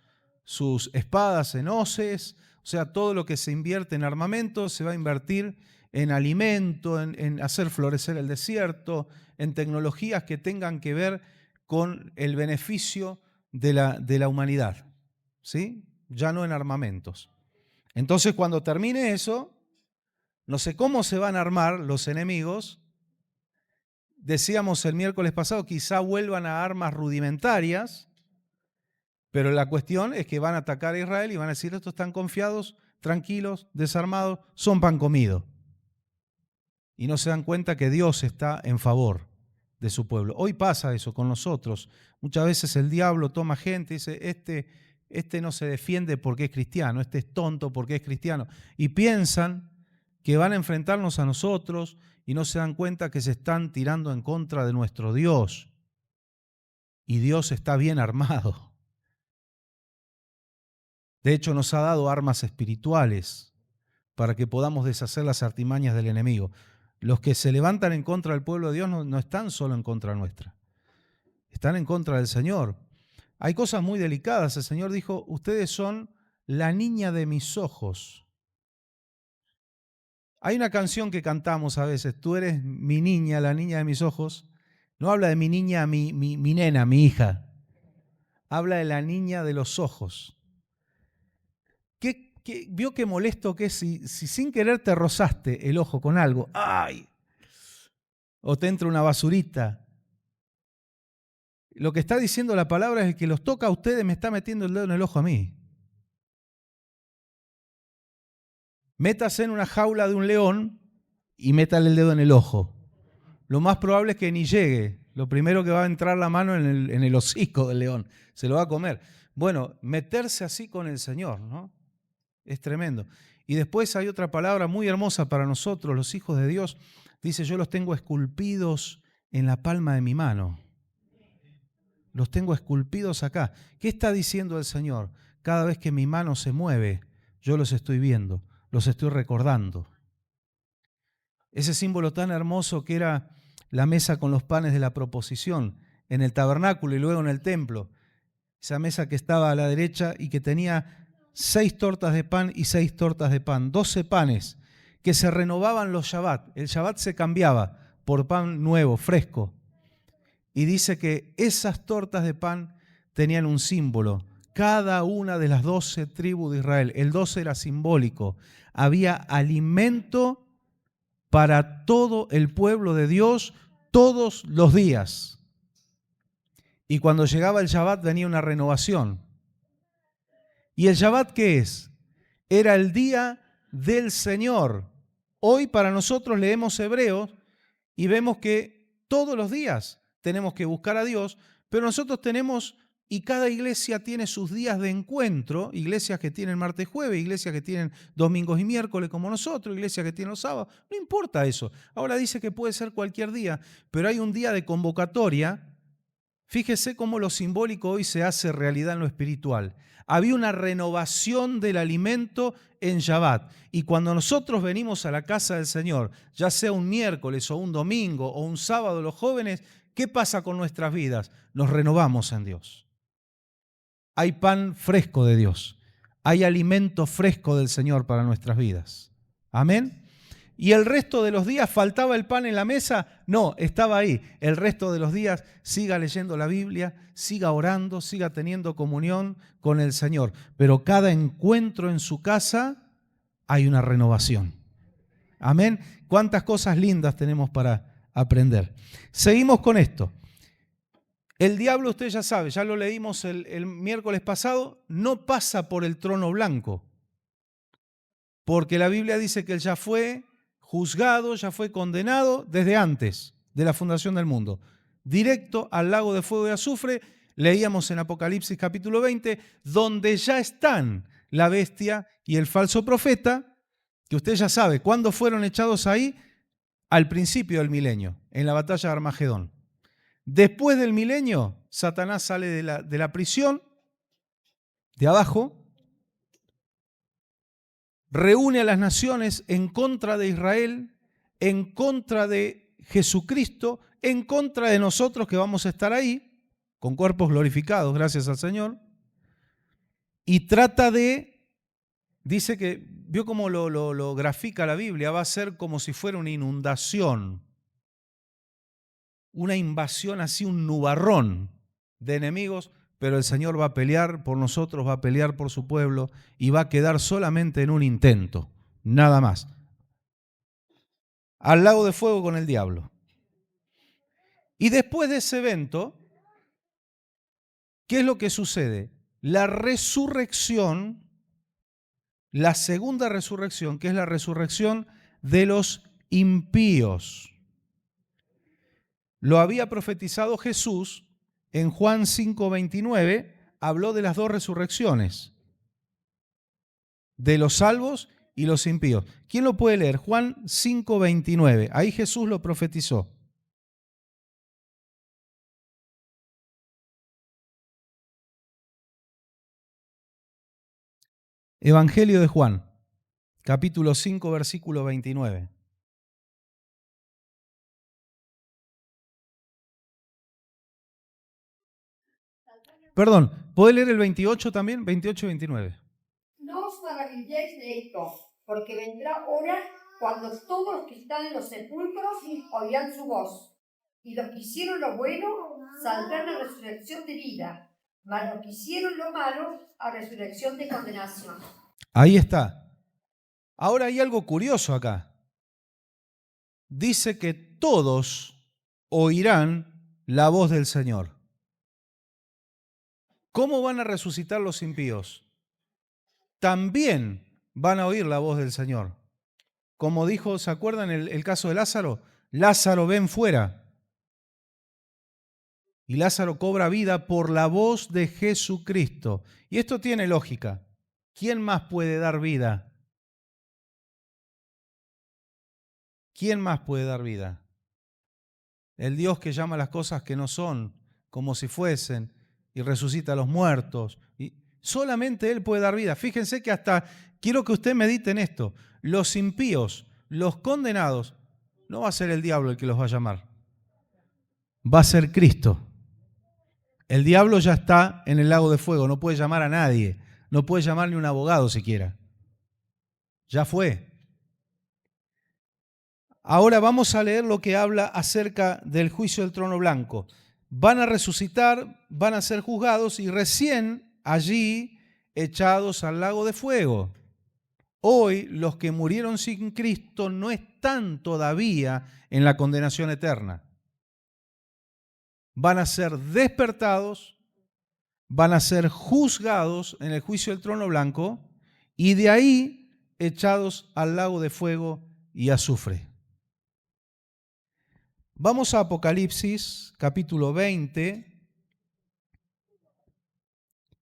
espadas en hoces, o sea, todo lo que se invierte en armamento se va a invertir en alimento, en hacer florecer el desierto, en tecnologías que tengan que ver con el beneficio de la humanidad, ¿sí? Ya no en armamentos. Entonces, cuando termine eso, no sé cómo se van a armar los enemigos. Decíamos el miércoles pasado, quizá vuelvan a armas rudimentarias, pero la cuestión es que van a atacar a Israel y van a decir, estos están confiados, tranquilos, desarmados, son pan comido. Y no se dan cuenta que Dios está en favor de su pueblo. Hoy pasa eso con nosotros. Muchas veces el diablo toma gente y dice, este no se defiende porque es cristiano, este es tonto porque es cristiano. Y piensan que van a enfrentarnos a nosotros y no se dan cuenta que se están tirando en contra de nuestro Dios. Y Dios está bien armado. De hecho, nos ha dado armas espirituales para que podamos deshacer las artimañas del enemigo. Los que se levantan en contra del pueblo de Dios no están solo en contra nuestra, están en contra del Señor. Hay cosas muy delicadas. El Señor dijo, ustedes son la niña de mis ojos. Hay una canción que cantamos a veces, tú eres mi niña, la niña de mis ojos. No habla de mi niña, mi nena, mi hija. Habla de la niña de los ojos. ¿Vio qué molesto que es si sin querer te rozaste el ojo con algo? ¡Ay! O te entra una basurita. Lo que está diciendo la palabra es el que los toca a ustedes me está metiendo el dedo en el ojo a mí. Métase en una jaula de un león y métale el dedo en el ojo. Lo más probable es que ni llegue. Lo primero que va a entrar la mano en el hocico del león. Se lo va a comer. Bueno, meterse así con el Señor, ¿no? Es tremendo. Y después hay otra palabra muy hermosa para nosotros, los hijos de Dios. Dice, yo los tengo esculpidos en la palma de mi mano. Los tengo esculpidos acá. ¿Qué está diciendo el Señor? Cada vez que mi mano se mueve, yo los estoy viendo, los estoy recordando. Ese símbolo tan hermoso que era la mesa con los panes de la proposición en el tabernáculo y luego en el templo. Esa mesa que estaba a la derecha y que tenía 6 tortas de pan y 6 tortas de pan, 12 panes que se renovaban los Shabbat. El Shabbat se cambiaba por pan nuevo, fresco. Y dice que esas tortas de pan tenían un símbolo. Cada una de las 12 tribus de Israel, el 12 era simbólico. Había alimento para todo el pueblo de Dios todos los días. Y cuando llegaba el Shabbat venía una renovación. ¿Y el Shabbat qué es? Era el día del Señor. Hoy para nosotros leemos Hebreos y vemos que todos los días tenemos que buscar a Dios, pero nosotros tenemos, y cada iglesia tiene sus días de encuentro, iglesias que tienen martes y jueves, iglesias que tienen domingos y miércoles como nosotros, iglesias que tienen los sábados, no importa eso. Ahora dice que puede ser cualquier día, pero hay un día de convocatoria. Fíjese cómo lo simbólico hoy se hace realidad en lo espiritual. Había una renovación del alimento en Shabbat. Y cuando nosotros venimos a la casa del Señor, ya sea un miércoles o un domingo o un sábado, los jóvenes, ¿qué pasa con nuestras vidas? Nos renovamos en Dios. Hay pan fresco de Dios. Hay alimento fresco del Señor para nuestras vidas. Amén. ¿Y el resto de los días faltaba el pan en la mesa? No, estaba ahí. El resto de los días siga leyendo la Biblia, siga orando, siga teniendo comunión con el Señor. Pero cada encuentro en su casa hay una renovación. Amén. ¿Cuántas cosas lindas tenemos para aprender? Seguimos con esto. El diablo, usted ya sabe, ya lo leímos el miércoles pasado, no pasa por el trono blanco. Porque la Biblia dice que él ya fue juzgado, ya fue condenado desde antes de la fundación del mundo. Directo al lago de fuego y azufre, leíamos en Apocalipsis capítulo 20, donde ya están la bestia y el falso profeta, que usted ya sabe cuándo fueron echados ahí, al principio del milenio, en la batalla de Armagedón. Después del milenio, Satanás sale de la prisión, de abajo, reúne a las naciones en contra de Israel, en contra de Jesucristo, en contra de nosotros que vamos a estar ahí, con cuerpos glorificados, gracias al Señor, y trata de, dice que, vio cómo lo grafica la Biblia, va a ser como si fuera una inundación, una invasión así, un nubarrón de enemigos, pero el Señor va a pelear por nosotros, va a pelear por su pueblo y va a quedar solamente en un intento, nada más. Al lago de fuego con el diablo. Y después de ese evento, ¿qué es lo que sucede? La resurrección, la segunda resurrección, que es la resurrección de los impíos. Lo había profetizado Jesús en Juan 5:29, habló de las dos resurrecciones, de los salvos y los impíos. ¿Quién lo puede leer? Juan 5:29, ahí Jesús lo profetizó. Evangelio de Juan, capítulo 5, versículo 29. Perdón, ¿puede leer el 28 también? 28 y 29. No os maravilléis de esto, porque vendrá hora cuando todos los que están en los sepulcros oirán su voz, y los que hicieron lo bueno saldrán a resurrección de vida, mas los que hicieron lo malo a resurrección de condenación. Ahí está. Ahora hay algo curioso acá. Dice que todos oirán la voz del Señor. ¿Cómo van a resucitar los impíos? También van a oír la voz del Señor. Como dijo, ¿se acuerdan el caso de Lázaro? Lázaro, ven fuera. Y Lázaro cobra vida por la voz de Jesucristo. Y esto tiene lógica. ¿Quién más puede dar vida? ¿Quién más puede dar vida? El Dios que llama las cosas que no son, como si fuesen, y resucita a los muertos. Y solamente Él puede dar vida. Fíjense que hasta, quiero que usted medite en esto, los impíos, los condenados, no va a ser el diablo el que los va a llamar. Va a ser Cristo. El diablo ya está en el lago de fuego, no puede llamar a nadie, no puede llamar ni un abogado siquiera. Ya fue. Ahora vamos a leer lo que habla acerca del juicio del trono blanco. Van a resucitar, van a ser juzgados y recién allí echados al lago de fuego. Hoy los que murieron sin Cristo no están todavía en la condenación eterna. Van a ser despertados, van a ser juzgados en el juicio del trono blanco y de ahí echados al lago de fuego y azufre. Vamos a Apocalipsis, capítulo 20,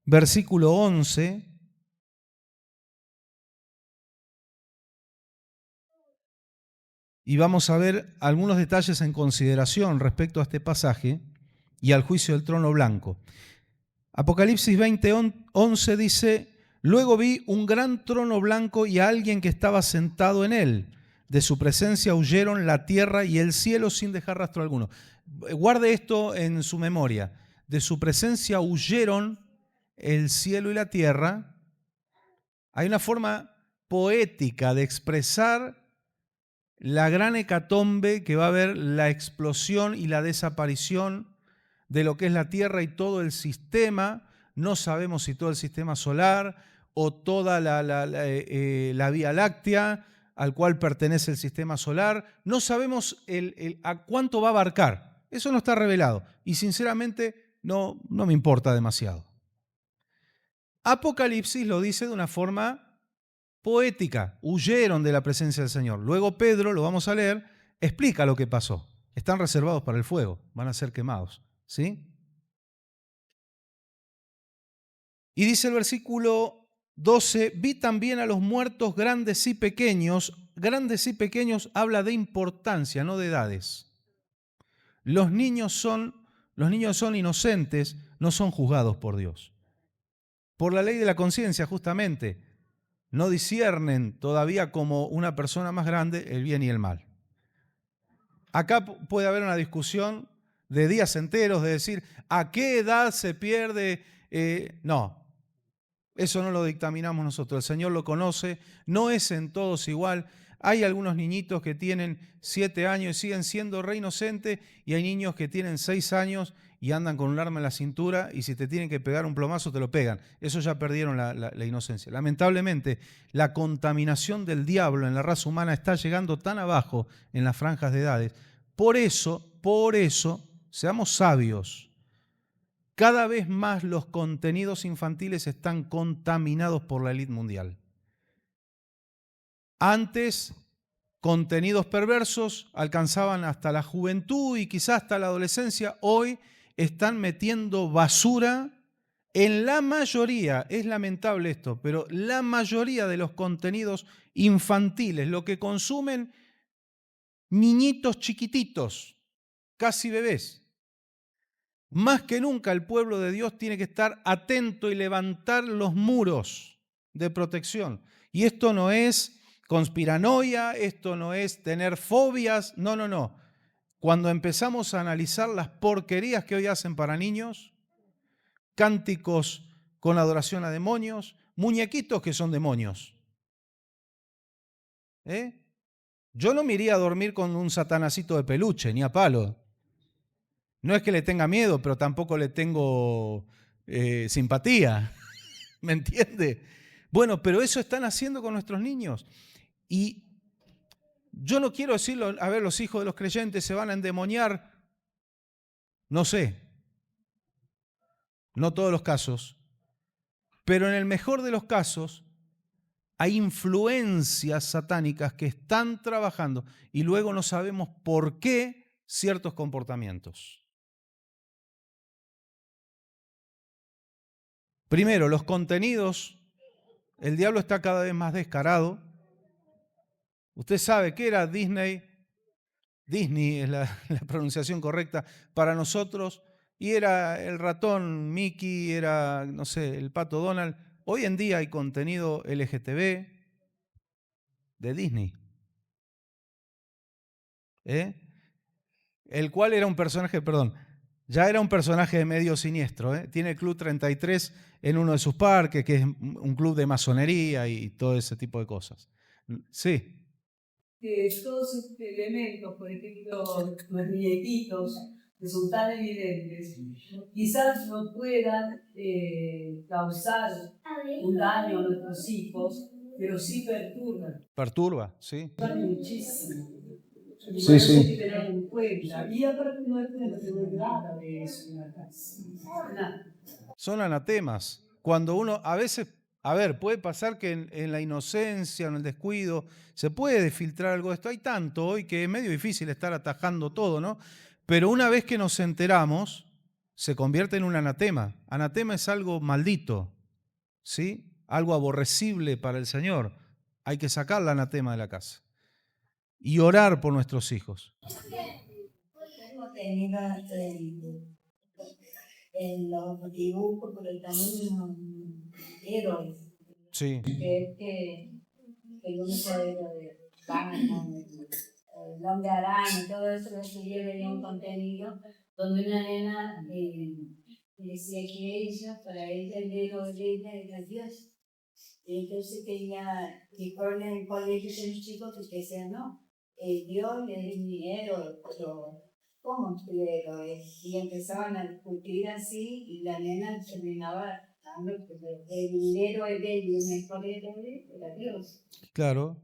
versículo 11. Y vamos a ver algunos detalles en consideración respecto a este pasaje y al juicio del trono blanco. Apocalipsis 20, 11 dice: luego vi un gran trono blanco y a alguien que estaba sentado en él. De su presencia huyeron la tierra y el cielo sin dejar rastro alguno. Guarde esto en su memoria. De su presencia huyeron el cielo y la tierra. Hay una forma poética de expresar la gran hecatombe que va a haber, la explosión y la desaparición de lo que es la Tierra y todo el sistema. No sabemos si todo el sistema solar o toda la Vía Láctea al cual pertenece el sistema solar. No sabemos a cuánto va a abarcar. Eso no está revelado y sinceramente no me importa demasiado. Apocalipsis lo dice de una forma poética, huyeron de la presencia del Señor. Luego Pedro, lo vamos a leer, explica lo que pasó. Están reservados para el fuego, van a ser quemados, ¿sí? Y dice el versículo 12, vi también a los muertos grandes y pequeños. Grandes y pequeños habla de importancia, no de edades. Los niños son inocentes, no son juzgados por Dios. Por la ley de la conciencia, justamente, no disciernen todavía como una persona más grande el bien y el mal. Acá puede haber una discusión de días enteros de decir, ¿a qué edad se pierde? No, eso no lo dictaminamos nosotros. El Señor lo conoce, no es en todos igual. Hay algunos niñitos que tienen 7 años y siguen siendo re inocentes, y hay niños que tienen 6 años y andan con un arma en la cintura, y si te tienen que pegar un plomazo te lo pegan. Eso ya perdieron la inocencia. Lamentablemente, la contaminación del diablo en la raza humana está llegando tan abajo en las franjas de edades. Por eso, seamos sabios. Cada vez más los contenidos infantiles están contaminados por la élite mundial. Antes, contenidos perversos alcanzaban hasta la juventud y quizás hasta la adolescencia. Hoy están metiendo basura en la mayoría, es lamentable esto, pero la mayoría de los contenidos infantiles, lo que consumen niñitos chiquititos, casi bebés. Más que nunca el pueblo de Dios tiene que estar atento y levantar los muros de protección. Y esto no es conspiranoia, esto no es tener fobias, no. Cuando empezamos a analizar las porquerías que hoy hacen para niños, cánticos con adoración a demonios, muñequitos que son demonios. Yo no me iría a dormir con un satanacito de peluche, ni a palo. No es que le tenga miedo, pero tampoco le tengo simpatía. ¿Me entiende? Bueno, pero eso están haciendo con nuestros niños. Y yo no quiero decirlo, a ver, los hijos de los creyentes se van a endemoniar. No sé. No todos los casos. Pero en el mejor de los casos hay influencias satánicas que están trabajando y luego no sabemos por qué ciertos comportamientos. Primero, los contenidos. El diablo está cada vez más descarado. Usted sabe qué era Disney. Disney es la pronunciación correcta para nosotros. Y era el ratón Mickey, era, no sé, el pato Donald. Hoy en día hay contenido LGTB de Disney. El cual era un personaje, ya era un personaje medio siniestro. Tiene el Club 33 en uno de sus parques, que es un club de masonería y todo ese tipo de cosas. Sí. Todos estos elementos, por ejemplo, los muñequitos, que son tan evidentes, quizás no puedan causar un daño a nuestros hijos, pero sí perturban. Perturba, sí. Muchísimo. Sí, sí. Hay que tener en cuenta. Y aparte no es nada de eso en la casa. Nada. Son anatemas. Cuando uno, a veces, puede pasar que en la inocencia, en el descuido, se puede filtrar algo de esto. Hay tanto hoy que es medio difícil estar atajando todo, ¿no? Pero una vez que nos enteramos, se convierte en un anatema. Anatema es algo maldito, ¿sí? Algo aborrecible para el Señor. Hay que sacar el anatema de la casa y orar por nuestros hijos. Tengo tenido en los dibujos, pero también héroes. Sí. Que el único héroe de Batman, el hombre araña y todo eso, yo leía un contenido donde una nena decía que ella, para ella, el héroe de ella era Dios. Y entonces que ponen en el colegio de los chicos que decían, no, Dios es mi héroe, pero ¿cómo tu héroe? Y empezaban a discutir así y la nena terminaba dando el héroe de él, el mejor héroe era Dios. Claro.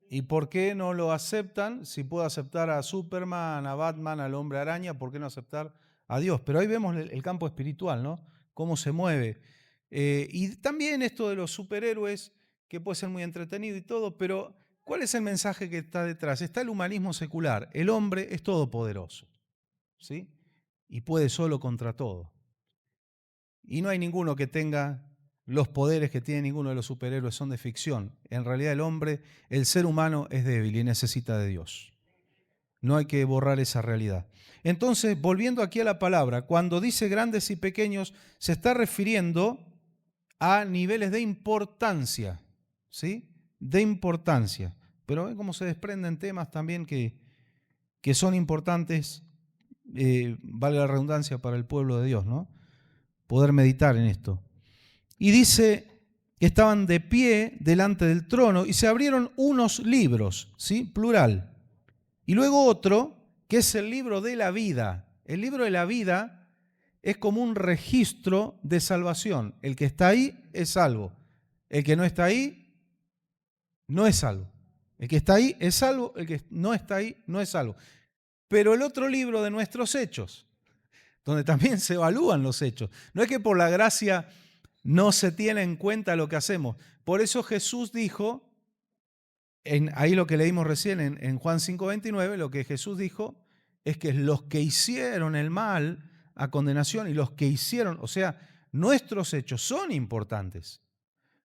¿Y por qué no lo aceptan? Si puedo aceptar a Superman, a Batman, al Hombre Araña, ¿por qué no aceptar a Dios? Pero ahí vemos el campo espiritual, ¿no? Cómo se mueve. Y también esto de los superhéroes, que puede ser muy entretenido y todo, pero ¿cuál es el mensaje que está detrás? Está el humanismo secular. El hombre es todopoderoso, ¿sí? Y puede solo contra todo. Y no hay ninguno que tenga los poderes que tiene ninguno de los superhéroes, son de ficción. En realidad el hombre, el ser humano es débil y necesita de Dios. No hay que borrar esa realidad. Entonces, volviendo aquí a la palabra, cuando dice grandes y pequeños, se está refiriendo a niveles de importancia, ¿sí? De importancia. Pero ven cómo se desprenden temas también que son importantes, vale la redundancia, para el pueblo de Dios, ¿no? Poder meditar en esto. Y dice que estaban de pie delante del trono y se abrieron unos libros, ¿sí? Plural. Y luego otro, que es el libro de la vida. El libro de la vida es como un registro de salvación. El que está ahí es salvo. El que no está ahí no es salvo. El que está ahí es salvo, el que no está ahí no es salvo. Pero el otro libro de nuestros hechos, donde también se evalúan los hechos. No es que por la gracia no se tiene en cuenta lo que hacemos. Por eso Jesús dijo, ahí lo que leímos recién en Juan 5:29, lo que Jesús dijo es que los que hicieron el mal a condenación y los que hicieron, o sea, nuestros hechos son importantes.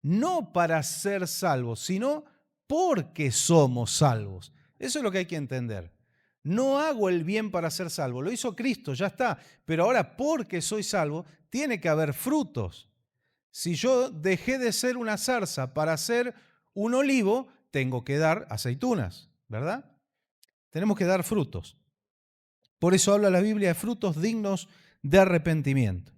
No para ser salvos, sino porque somos salvos. Eso es lo que hay que entender. No hago el bien para ser salvo, lo hizo Cristo, ya está. Pero ahora, porque soy salvo, tiene que haber frutos. Si yo dejé de ser una zarza para ser un olivo, tengo que dar aceitunas, ¿verdad? Tenemos que dar frutos. Por eso habla la Biblia de frutos dignos de arrepentimiento.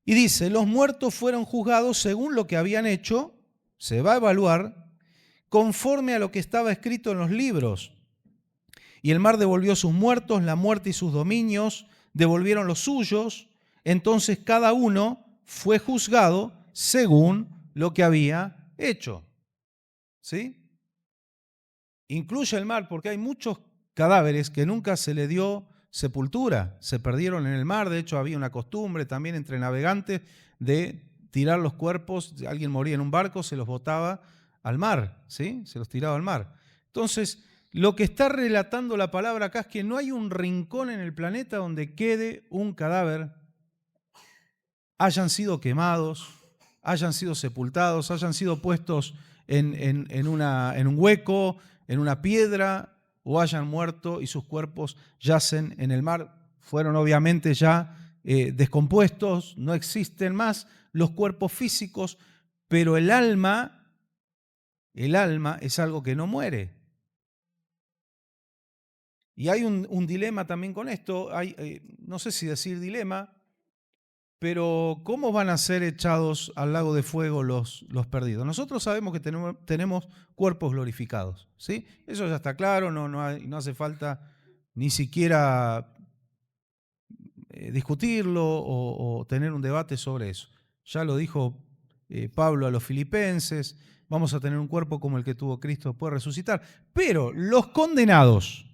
Y dice, los muertos fueron juzgados según lo que habían hecho, se va a evaluar, conforme a lo que estaba escrito en los libros. Y el mar devolvió sus muertos, la muerte y sus dominios devolvieron los suyos. Entonces cada uno fue juzgado según lo que había hecho. ¿Sí? Incluye el mar, porque hay muchos cadáveres que nunca se le dio sepultura, se perdieron en el mar. De hecho, había una costumbre también entre navegantes de tirar los cuerpos. Si alguien moría en un barco, se los botaba al mar, ¿sí? Se los tiraba al mar. Entonces, lo que está relatando la palabra acá es que no hay un rincón en el planeta donde quede un cadáver, hayan sido quemados, hayan sido sepultados, hayan sido puestos en un hueco, en una piedra, o hayan muerto y sus cuerpos yacen en el mar. Fueron obviamente ya descompuestos, no existen más los cuerpos físicos, pero el alma es algo que no muere. Y hay un dilema también con esto, no sé si decir dilema, pero ¿cómo van a ser echados al lago de fuego los perdidos? Nosotros sabemos que tenemos cuerpos glorificados, ¿sí? Eso ya está claro, no hace falta ni siquiera discutirlo o tener un debate sobre eso. Ya lo dijo Pablo a los filipenses, vamos a tener un cuerpo como el que tuvo Cristo después de resucitar. Pero los condenados,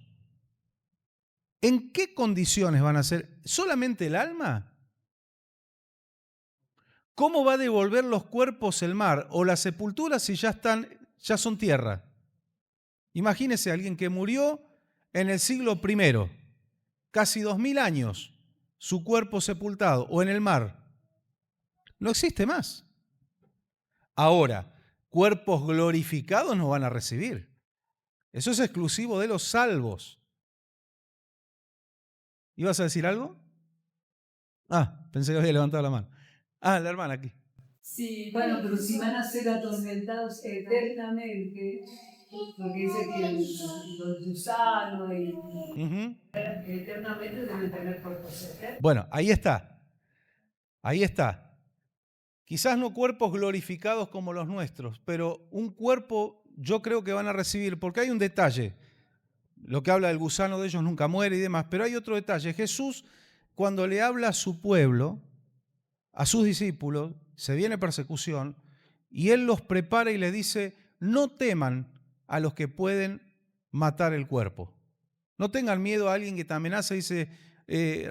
¿en qué condiciones van a ser? ¿Solamente el alma? ¿Cómo va a devolver los cuerpos el mar o la sepultura si ya son tierra? Imagínese a alguien que murió en el siglo I, casi 2000 años, su cuerpo sepultado o en el mar. No existe más. Ahora, cuerpos glorificados no van a recibir. Eso es exclusivo de los salvos. ¿Ibas a decir algo? Pensé que había levantado la mano. La hermana aquí. Sí, bueno, pero si van a ser atormentados eternamente, porque dice que los gusanos y eternamente deben tener cuerpos eternos. Bueno, ahí está. Ahí está. Quizás no cuerpos glorificados como los nuestros, pero un cuerpo yo creo que van a recibir, porque hay un detalle. Lo que habla del gusano de ellos nunca muere y demás, pero hay otro detalle. Jesús, cuando le habla a su pueblo, a sus discípulos, se viene persecución y Él los prepara y les dice, no teman a los que pueden matar el cuerpo. No tengan miedo a alguien que te amenaza y dice,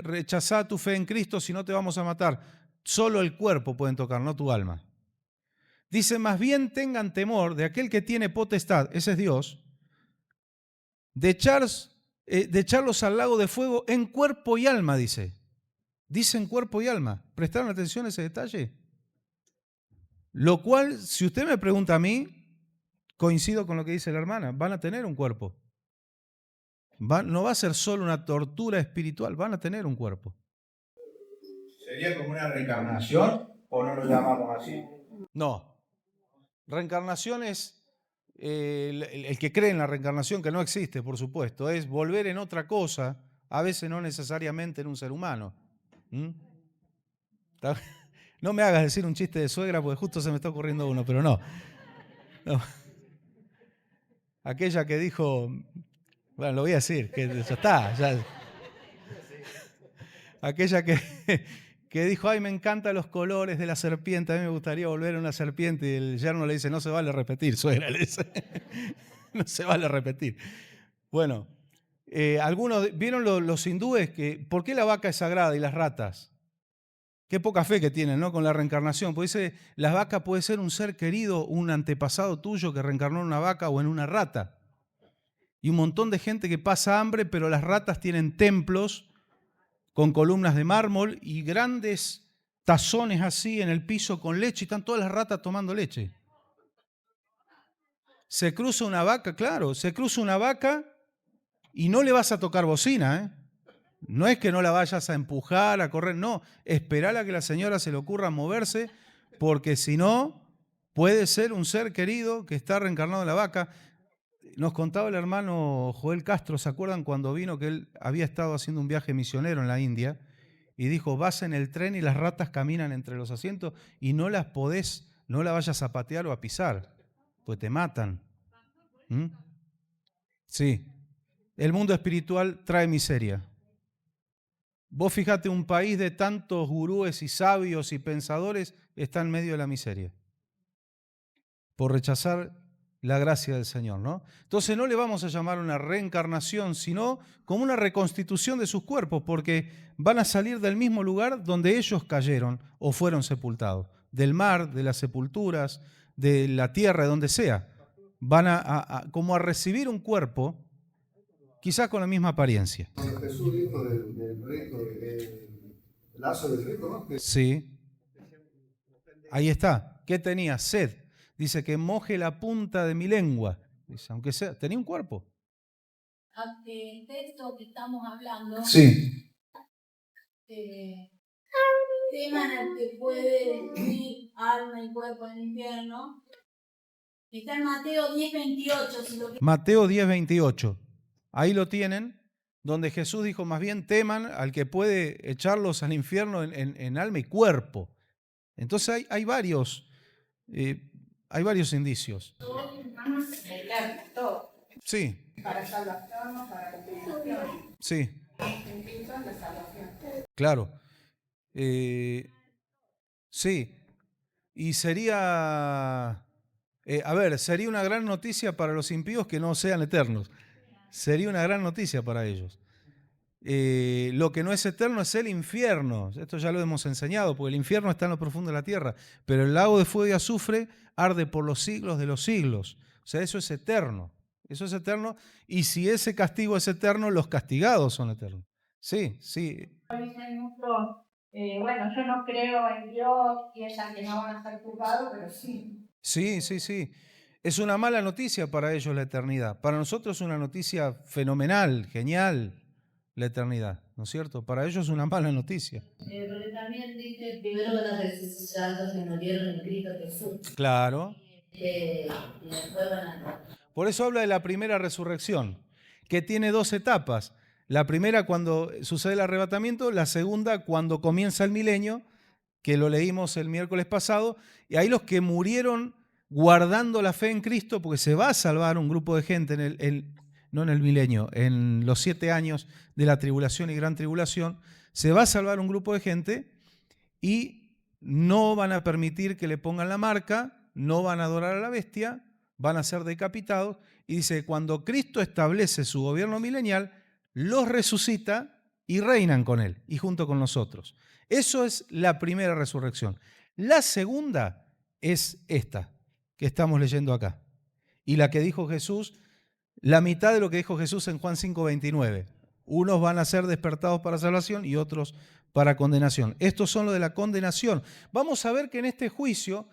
rechazá tu fe en Cristo si no te vamos a matar. Solo el cuerpo pueden tocar, no tu alma. Dice, más bien tengan temor de aquel que tiene potestad, ese es Dios, de echarlos al lago de fuego en cuerpo y alma, dice. Dicen cuerpo y alma. ¿Prestaron atención a ese detalle? Lo cual, si usted me pregunta a mí, coincido con lo que dice la hermana, van a tener un cuerpo. No va a ser solo una tortura espiritual, van a tener un cuerpo. ¿Sería como una reencarnación o no lo llamamos así? No. Reencarnación es, el que cree en la reencarnación, que no existe, por supuesto, es volver en otra cosa, a veces no necesariamente en un ser humano. No me hagas decir un chiste de suegra, porque justo se me está ocurriendo uno, pero no. Aquella que dijo, bueno, lo voy a decir, que ya está. Aquella que dijo, ay, me encantan los colores de la serpiente, a mí me gustaría volver a una serpiente, y el yerno le dice, no se vale repetir, suegra, le dice. No se vale repetir. Bueno, algunos, ¿vieron los hindúes? ¿Por qué la vaca es sagrada y las ratas? Qué poca fe que tienen, ¿no? Con la reencarnación. Pues dice, la vaca puede ser un ser querido, un antepasado tuyo que reencarnó en una vaca o en una rata. Y un montón de gente que pasa hambre, pero las ratas tienen templos con columnas de mármol y grandes tazones así en el piso con leche, y están todas las ratas tomando leche. Se cruza una vaca, claro, se cruza una vaca y no le vas a tocar bocina, ¿eh? No es que no la vayas a empujar, a correr, no, esperala a que la señora se le ocurra moverse, porque si no, puede ser un ser querido que está reencarnado en la vaca. Nos contaba el hermano Joel Castro, ¿se acuerdan cuando vino que él había estado haciendo un viaje misionero en la India? Y dijo, vas en el tren y las ratas caminan entre los asientos y no las vayas a patear o a pisar, pues te matan. Sí, el mundo espiritual trae miseria. Vos fíjate, un país de tantos gurúes y sabios y pensadores está en medio de la miseria por rechazar la gracia del Señor, ¿no? Entonces no le vamos a llamar una reencarnación, sino como una reconstitución de sus cuerpos, porque van a salir del mismo lugar donde ellos cayeron o fueron sepultados, del mar, de las sepulturas, de la tierra, de donde sea. Van como a recibir un cuerpo, quizás con la misma apariencia. Jesús dijo del rico, lazo del rico, ¿no? Sí. Ahí está. ¿Qué tenía? Sed. Dice que moje la punta de mi lengua. Dice, aunque sea, tenía un cuerpo. El texto que estamos hablando, Sí. teman al que puede destruir alma y cuerpo en el infierno. Está en Mateo 10:28. Si Mateo 10:28. Ahí lo tienen, donde Jesús dijo, más bien teman al que puede echarlos al infierno en alma y cuerpo. Entonces hay varios indicios. Sí. Para salvación, para condenación. Sí. Implican la salvación. Claro. Sí. Y sería una gran noticia para los impíos que no sean eternos. Sería una gran noticia para ellos. Lo que no es eterno es el infierno. Esto ya lo hemos enseñado, porque el infierno está en lo profundo de la tierra. Pero el lago de fuego y azufre arde por los siglos de los siglos. O sea, eso es eterno. Eso es eterno. Y si ese castigo es eterno, los castigados son eternos. Sí, sí. Dicen mucho, bueno, yo no creo en Dios y ellas que no van a ser juzgados, pero sí. Sí, sí, sí. Es una mala noticia para ellos la eternidad. Para nosotros es una noticia fenomenal, genial, la eternidad, ¿no es cierto? Para ellos es una mala noticia. Pero también dice, primero van a resucitar los que murieron en Cristo Jesús. Claro. Y después van a... Por eso habla de la primera resurrección, que tiene 2 etapas. La primera cuando sucede el arrebatamiento, la segunda cuando comienza el milenio, que lo leímos el miércoles pasado, y ahí los que murieron guardando la fe en Cristo, porque se va a salvar un grupo de gente no en el milenio, en los 7 años de la tribulación y gran tribulación, se va a salvar un grupo de gente y no van a permitir que le pongan la marca, no van a adorar a la bestia, van a ser decapitados, y dice, cuando Cristo establece su gobierno milenial, los resucita y reinan con él y junto con nosotros. Eso es la primera resurrección. La segunda es esta que estamos leyendo acá. Y la que dijo Jesús, la mitad de lo que dijo Jesús en Juan 5:29. Unos van a ser despertados para salvación y otros para condenación. Estos son los de la condenación. Vamos a ver que en este juicio,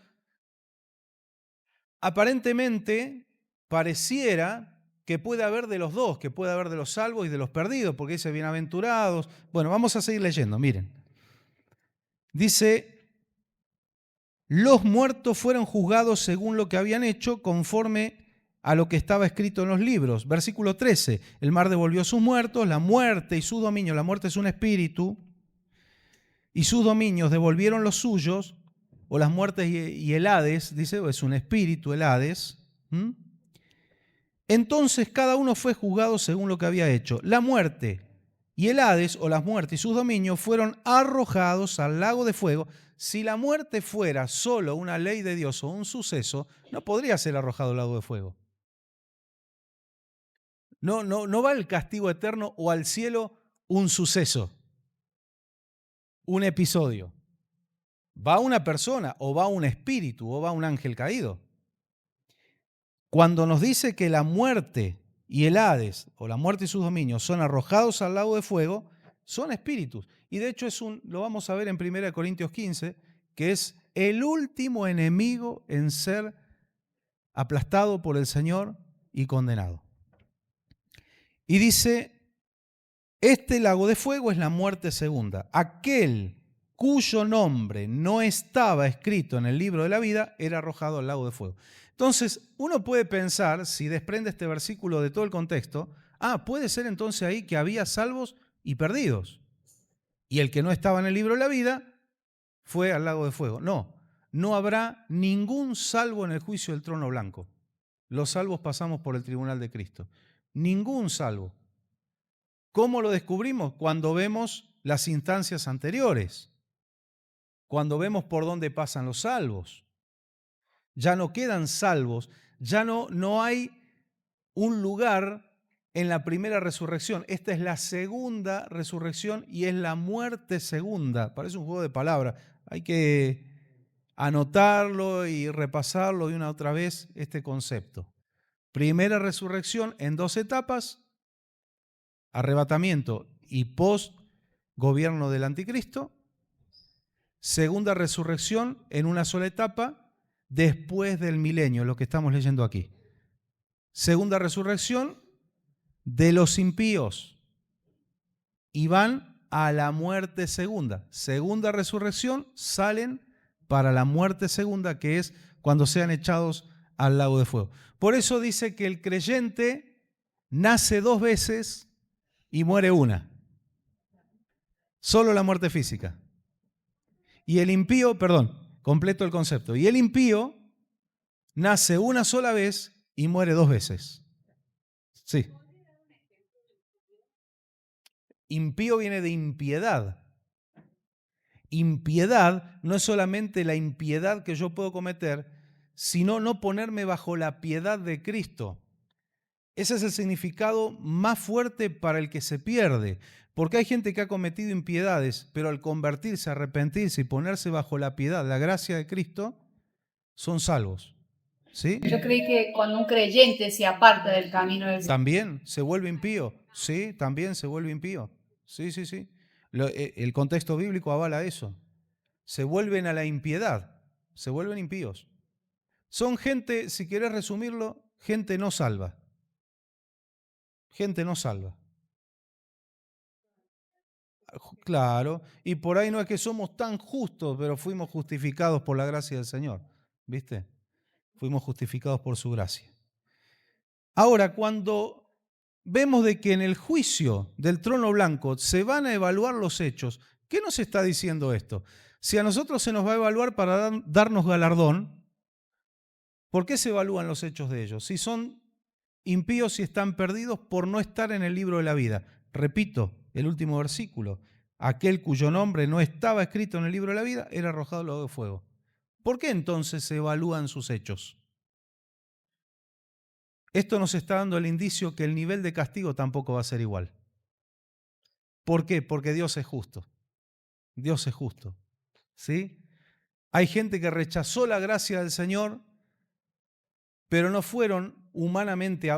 aparentemente, pareciera que puede haber de los dos, que puede haber de los salvos y de los perdidos, porque dice bienaventurados. Bueno, vamos a seguir leyendo, miren. Dice, los muertos fueron juzgados según lo que habían hecho, conforme a lo que estaba escrito en los libros. Versículo 13, el mar devolvió sus muertos, la muerte y sus dominios, la muerte es un espíritu, y sus dominios devolvieron los suyos, o las muertes y el Hades, dice, es un espíritu, el Hades. Entonces cada uno fue juzgado según lo que había hecho. La muerte y el Hades, o las muertes y sus dominios, fueron arrojados al lago de fuego. Si la muerte fuera solo una ley de Dios o un suceso, no podría ser arrojado al lago de fuego. No va el castigo eterno o al cielo un suceso, un episodio. Va una persona, o va un espíritu, o va un ángel caído. Cuando nos dice que la muerte y el Hades, o la muerte y sus dominios, son arrojados al lago de fuego, son espíritus. Y de hecho lo vamos a ver en 1 Corintios 15, que es el último enemigo en ser aplastado por el Señor y condenado. Y dice, este lago de fuego es la muerte segunda. Aquel cuyo nombre no estaba escrito en el libro de la vida era arrojado al lago de fuego. Entonces, uno puede pensar, si desprende este versículo de todo el contexto, puede ser entonces ahí que había salvos y perdidos. Y el que no estaba en el libro de la vida fue al lago de fuego. No habrá ningún salvo en el juicio del trono blanco. Los salvos pasamos por el tribunal de Cristo. Ningún salvo. ¿Cómo lo descubrimos? Cuando vemos las instancias anteriores. Cuando vemos por dónde pasan los salvos. Ya no quedan salvos, ya no hay un lugar en la primera resurrección. Esta es la segunda resurrección y es la muerte segunda. Parece un juego de palabras. Hay que anotarlo y repasarlo de una otra vez este concepto. Primera resurrección en 2 etapas, arrebatamiento y post-gobierno del anticristo. Segunda resurrección en una sola etapa, después del milenio, lo que estamos leyendo aquí. Segunda resurrección de los impíos y van a la muerte segunda. Segunda resurrección, salen para la muerte segunda, que es cuando sean echados al lago de fuego. Por eso dice que el creyente nace 2 veces y muere una. Solo la muerte física. Y el impío, completo el concepto. Y el impío nace una sola vez y muere 2 veces. Sí. Impío viene de impiedad. Impiedad no es solamente la impiedad que yo puedo cometer, sino no ponerme bajo la piedad de Cristo. Ese es el significado más fuerte para el que se pierde. Porque hay gente que ha cometido impiedades, pero al convertirse, arrepentirse y ponerse bajo la piedad, la gracia de Cristo, son salvos. ¿Sí? Yo creí que cuando un creyente se aparta del camino del Señor. También se vuelve impío. Sí, también se vuelve impío. Sí. El contexto bíblico avala eso. Se vuelven a la impiedad. Se vuelven impíos. Son gente, si querés resumirlo, gente no salva. Gente no salva. Claro, y por ahí no es que somos tan justos, pero fuimos justificados por la gracia del Señor, ¿viste? Fuimos justificados por su gracia. Ahora, cuando vemos de que en el juicio del trono blanco se van a evaluar los hechos, ¿qué nos está diciendo esto? Si a nosotros se nos va a evaluar para darnos galardón, ¿por qué se evalúan los hechos de ellos? Si son impíos y están perdidos por no estar en el libro de la vida. Repito, el último versículo. Aquel cuyo nombre no estaba escrito en el libro de la vida era arrojado al lago de fuego. ¿Por qué entonces se evalúan sus hechos? Esto nos está dando el indicio que el nivel de castigo tampoco va a ser igual. ¿Por qué? Porque Dios es justo. Dios es justo. ¿Sí? Hay gente que rechazó la gracia del Señor, pero no fueron humanamente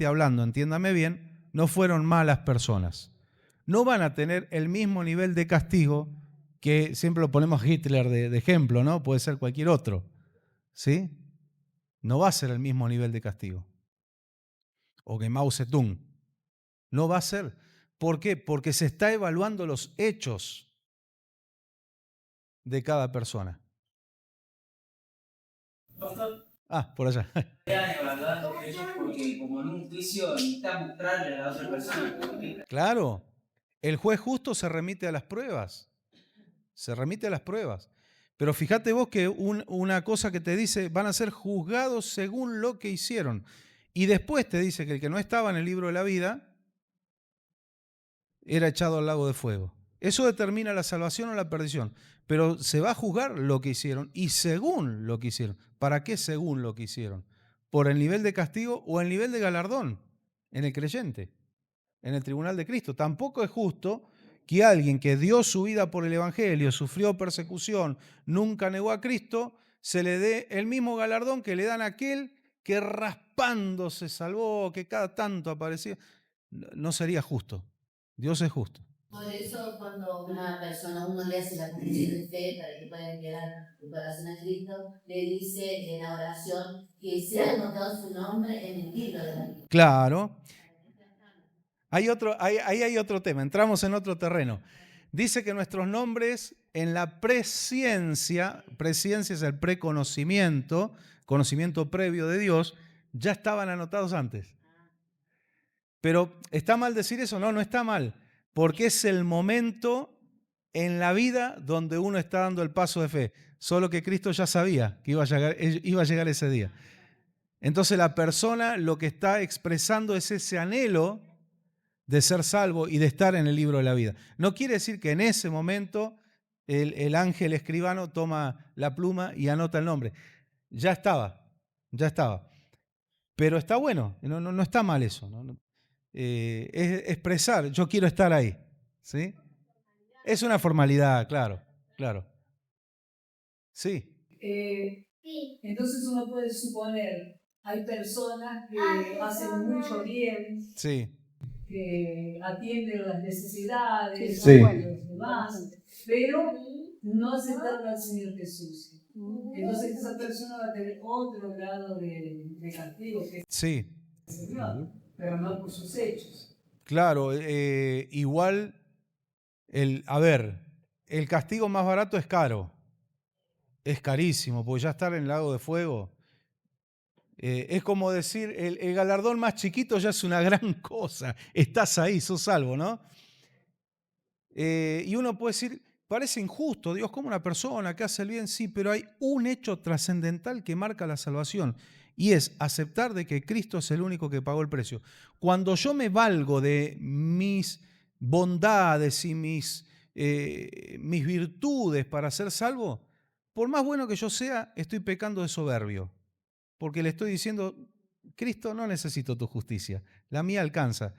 hablando, entiéndame bien, no fueron malas personas. no van a tener el mismo nivel de castigo que siempre lo ponemos Hitler de ejemplo, ¿no? Puede ser cualquier otro, ¿sí? No va a ser el mismo nivel de castigo. O que Mao Zedong. No va a ser. ¿Por qué? Porque se está evaluando los hechos de cada persona. Ah, por allá. Porque como en un juicio necesita mostrarle a la otra persona. Claro, el juez justo se remite a las pruebas. Se remite a las pruebas. Pero fíjate vos que una cosa que te dice, van a ser juzgados según lo que hicieron. Y después te dice que el que no estaba en el libro de la vida era echado al lago de fuego. Eso determina la salvación o la perdición. Pero se va a juzgar lo que hicieron y según lo que hicieron. ¿Para qué según lo que hicieron? ¿Por el nivel de castigo o el nivel de galardón en el creyente, en el tribunal de Cristo? Tampoco es justo que alguien que dio su vida por el Evangelio, sufrió persecución, nunca negó a Cristo, se le dé el mismo galardón que le dan a aquel que raspando se salvó, que cada tanto aparecía. No sería justo. Dios es justo. Por eso cuando una persona, uno le hace la confesión de fe para que pueda quedar tu corazón a Cristo, le dice en la oración que sea anotado su nombre en el libro de la vida. Claro. Ahí hay otro tema, entramos en otro terreno. Dice que nuestros nombres en la presciencia es el preconocimiento, conocimiento previo de Dios, ya estaban anotados antes. Pero ¿está mal decir eso? No, no está mal, porque es el momento en la vida donde uno está dando el paso de fe. Solo que Cristo ya sabía que iba a llegar ese día. Entonces la persona lo que está expresando es ese anhelo de ser salvo y de estar en el libro de la vida. No quiere decir que en ese momento el ángel escribano toma la pluma y anota el nombre. Ya estaba. Pero está bueno, no está mal eso. Es expresar, yo quiero estar ahí. ¿Sí? Es una formalidad, claro. Sí. Entonces uno puede suponer, hay personas que hacen mucho bien, Sí. que atienden las necesidades Sí. de los demás, pero no aceptaron al Señor Jesús. Entonces esa persona va a tener otro grado de castigo que Sí. el Señor, pero no por sus hechos. Claro, igual, el castigo más barato es caro. Es carísimo, porque ya estar en el lago de fuego es como decir, el galardón más chiquito ya es una gran cosa. Estás ahí, sos salvo, ¿no? Y uno puede decir, parece injusto, Dios, como una persona que hace el bien, sí, pero hay un hecho trascendental que marca la salvación y es aceptar de que Cristo es el único que pagó el precio. Cuando yo me valgo de mis bondades y mis virtudes para ser salvo, por más bueno que yo sea, estoy pecando de soberbio, porque le estoy diciendo, Cristo, no necesito tu justicia, la mía alcanza.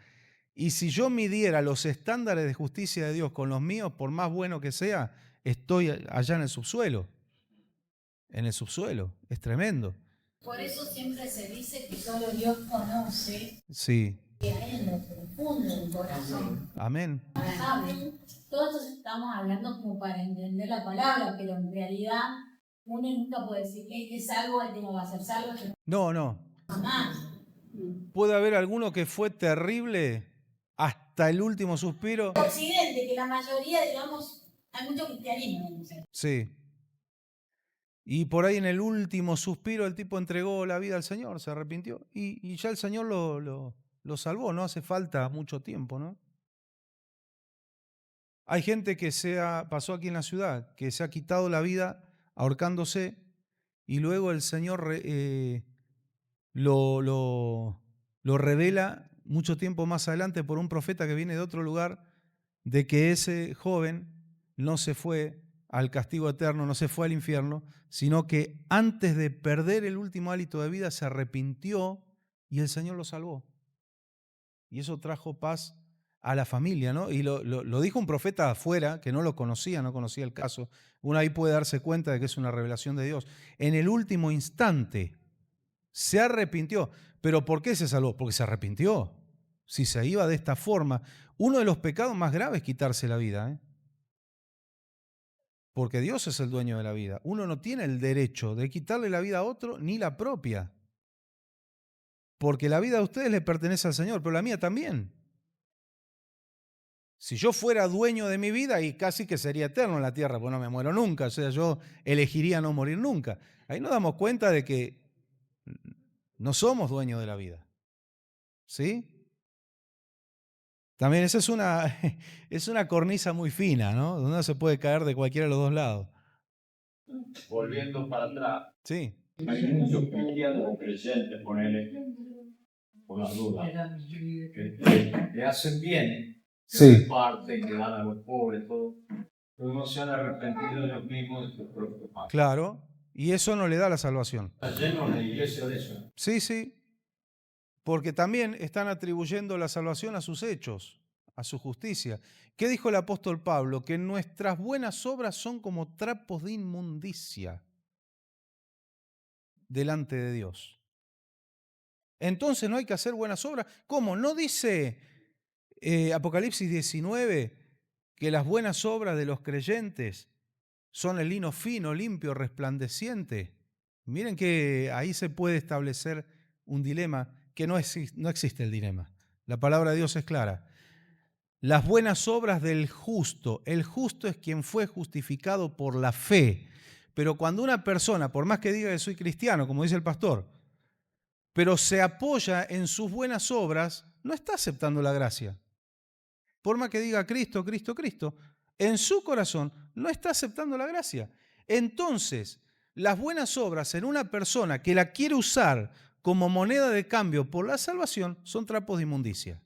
Y si yo midiera los estándares de justicia de Dios con los míos, por más bueno que sea, estoy allá en el subsuelo. En el subsuelo. Es tremendo. Por eso siempre se dice que solo Dios conoce Sí. que hay en lo profundo del corazón. Amén. Amén. Todos estamos hablando como para entender la palabra, pero en realidad uno nunca puede decir que es algo el que no va a ser salvo. No. Jamás. Puede haber alguno que fue terrible hasta el último suspiro. Occidente, que la mayoría, digamos, hay mucho cristianismo. Sí. Y por ahí en el último suspiro el tipo entregó la vida al Señor, se arrepintió y ya el Señor lo salvó, no hace falta mucho tiempo, ¿no? Hay gente que pasó aquí en la ciudad, que se ha quitado la vida ahorcándose y luego el Señor lo revela mucho tiempo más adelante por un profeta que viene de otro lugar, de que ese joven no se fue al castigo eterno, no se fue al infierno, sino que antes de perder el último hálito de vida se arrepintió y el Señor lo salvó. Y eso trajo paz a la familia, ¿no? Y lo dijo un profeta afuera que no conocía el caso. Uno ahí puede darse cuenta de que es una revelación de Dios. En el último instante se arrepintió. ¿Pero por qué se salvó? Porque se arrepintió. Si se iba de esta forma, Uno de los pecados más graves es quitarse la vida, ¿eh? Porque Dios es el dueño de la vida. Uno no tiene el derecho de quitarle la vida a otro ni la propia. Porque la vida de ustedes le pertenece al Señor, pero la mía también. Si yo fuera dueño de mi vida, y casi que sería eterno en la tierra, pues no me muero nunca, o sea, yo elegiría no morir nunca. Ahí nos damos cuenta de que no somos dueños de la vida. ¿Sí? También esa es una cornisa muy fina, ¿no? Donde uno se puede caer de cualquiera de los dos lados. Volviendo para atrás, Sí. hay muchos cristianos creyentes, ponele, por las dudas, que hacen bien, Sí. parte, que dan a los pobres, todo, pero no se han arrepentido ellos mismos de sus propios pecados. Claro. Y eso no le da la salvación. Está lleno la iglesia de eso. Sí, sí. Porque también están atribuyendo la salvación a sus hechos, a su justicia. ¿Qué dijo el apóstol Pablo? Que nuestras buenas obras son como trapos de inmundicia delante de Dios. Entonces no hay que hacer buenas obras. ¿Cómo? ¿No dice Apocalipsis 19 que las buenas obras de los creyentes son el lino fino, limpio, resplandeciente? Miren que ahí se puede establecer un dilema, que no existe el dilema. La palabra de Dios es clara. Las buenas obras del justo. El justo es quien fue justificado por la fe. Pero cuando una persona, por más que diga que soy cristiano, como dice el pastor, pero se apoya en sus buenas obras, no está aceptando la gracia. Por más que diga Cristo, Cristo, Cristo, en su corazón no está aceptando la gracia. Entonces, las buenas obras en una persona que la quiere usar como moneda de cambio por la salvación son trapos de inmundicia.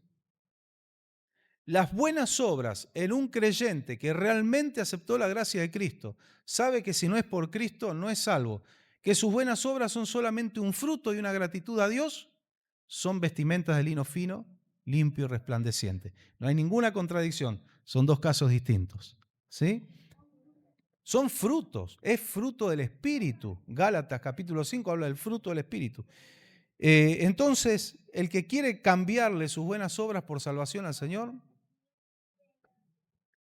Las buenas obras en un creyente que realmente aceptó la gracia de Cristo, sabe que si no es por Cristo no es salvo, que sus buenas obras son solamente un fruto y una gratitud a Dios, son vestimentas de lino fino, limpio y resplandeciente. No hay ninguna contradicción, son dos casos distintos. ¿Sí? Son frutos, es fruto del Espíritu. Gálatas capítulo 5 habla del fruto del Espíritu. Entonces, el que quiere cambiarle sus buenas obras por salvación al Señor,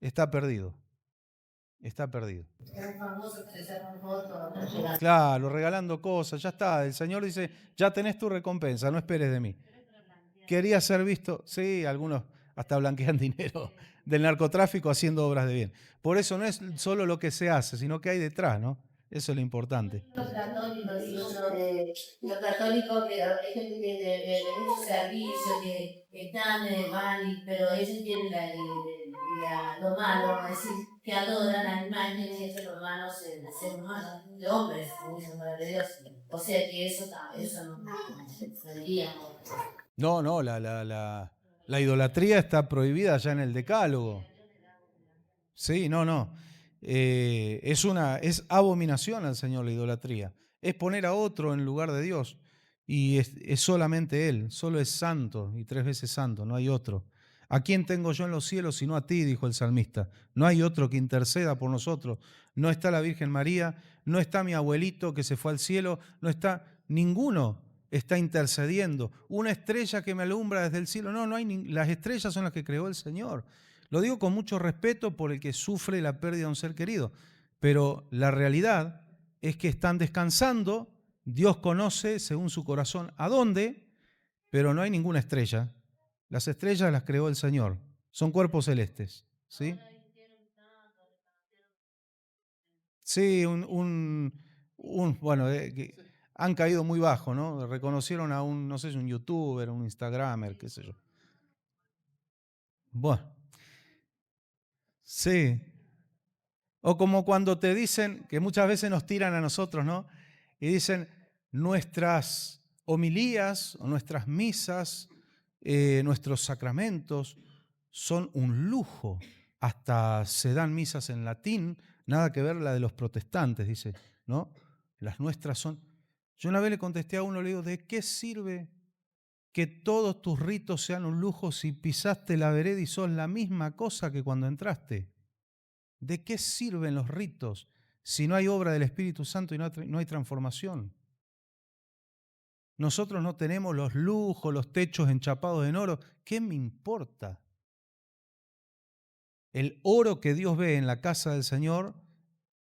está perdido. Está perdido. Claro, regalando cosas, ya está. El Señor dice, ya tenés tu recompensa, no esperes de mí. Quería ser visto, sí, algunos hasta blanquean dinero del narcotráfico haciendo obras de bien. Por eso no es solo lo que se hace, sino que hay detrás, ¿no? Eso es lo importante. Los católicos, que hay gente que de un servicio que están, van, pero ellos tienen lo malo, es decir, que adoran a imágenes de humanos, de seres humanos, de hombres, como dice la palabra de Dios. O sea que eso no debería. No, la idolatría está prohibida ya en el Decálogo. Sí, no. Es abominación al Señor la idolatría. Es poner a otro en lugar de Dios. Y es solamente Él, solo es santo y 3 veces santo, no hay otro. ¿A quién tengo yo en los cielos sino a ti?, dijo el salmista. No hay otro que interceda por nosotros. No está la Virgen María, no está mi abuelito que se fue al cielo, no está ninguno. Está intercediendo. Una estrella que me alumbra desde el cielo. No hay las estrellas son las que creó el Señor. Lo digo con mucho respeto por el que sufre la pérdida de un ser querido, pero la realidad es que están descansando, Dios conoce según su corazón a dónde, pero no hay ninguna estrella. Las estrellas las creó el Señor, son cuerpos celestes. ¿Sí? Sí, bueno, han caído muy bajo, ¿no? Reconocieron a no sé, un youtuber, un instagramer, qué sé yo. Bueno. Sí. O como cuando te dicen, que muchas veces nos tiran a nosotros, ¿no? Y dicen, nuestras homilías o nuestras misas, nuestros sacramentos son un lujo. Hasta se dan misas en latín, nada que ver la de los protestantes, dice, ¿no? Las nuestras son... Yo una vez le contesté a uno, le digo, ¿de qué sirve que todos tus ritos sean un lujo si pisaste la vereda y sos la misma cosa que cuando entraste? ¿De qué sirven los ritos si no hay obra del Espíritu Santo y no hay transformación? Nosotros no tenemos los lujos, los techos enchapados en oro. ¿Qué me importa? El oro que Dios ve en la casa del Señor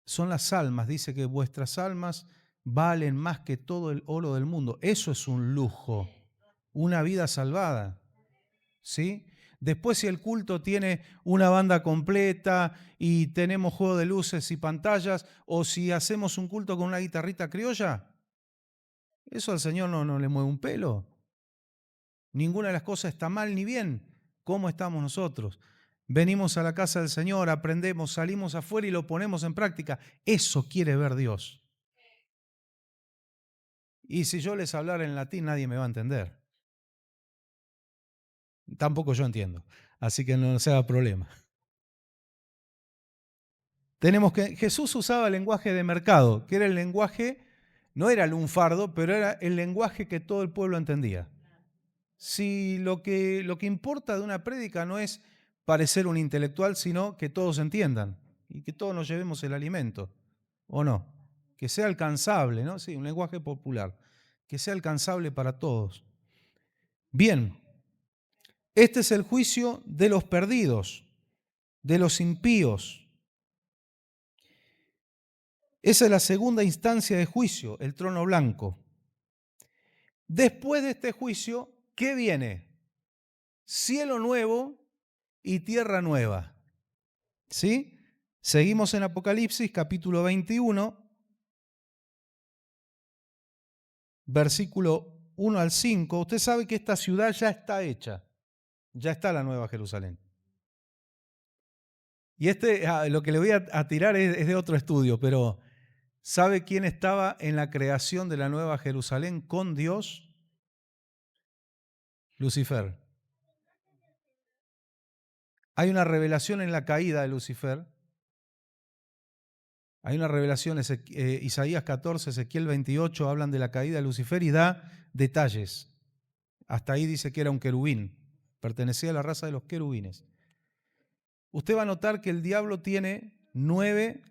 son las almas. Dice que vuestras almas valen más que todo el oro del mundo. Eso es un lujo, una vida salvada, ¿sí? Después, si el culto tiene una banda completa y tenemos juego de luces y pantallas, o si hacemos un culto con una guitarrita criolla, eso al Señor no le mueve un pelo. Ninguna de las cosas está mal ni bien. ¿Cómo estamos nosotros? Venimos a la casa del Señor, aprendemos, salimos afuera y lo ponemos en práctica. Eso quiere ver Dios. Y si yo les hablara en latín, nadie me va a entender. Tampoco yo entiendo, así que no se haga problema. Jesús usaba el lenguaje de mercado, que era el lenguaje, no era el lunfardo, pero era el lenguaje que todo el pueblo entendía. Si lo que importa de una prédica no es parecer un intelectual, sino que todos entiendan y que todos nos llevemos el alimento, ¿o no? Que sea alcanzable, ¿no? Sí, un lenguaje popular, que sea alcanzable para todos. Bien, este es el juicio de los perdidos, de los impíos. Esa es la segunda instancia de juicio, el trono blanco. Después de este juicio, ¿qué viene? Cielo nuevo y tierra nueva. ¿Sí? Seguimos en Apocalipsis, capítulo 21, versículo 1 al 5. Usted sabe que esta ciudad ya está hecha. Ya está la Nueva Jerusalén. Y lo que le voy a tirar es de otro estudio, pero ¿sabe quién estaba en la creación de la Nueva Jerusalén con Dios? Lucifer. Hay una revelación en la caída de Lucifer. Hay una revelación, Isaías 14, Ezequiel 28, hablan de la caída de Lucifer y da detalles. Hasta ahí dice que era un querubín, pertenecía a la raza de los querubines. Usted va a notar que el diablo tiene 9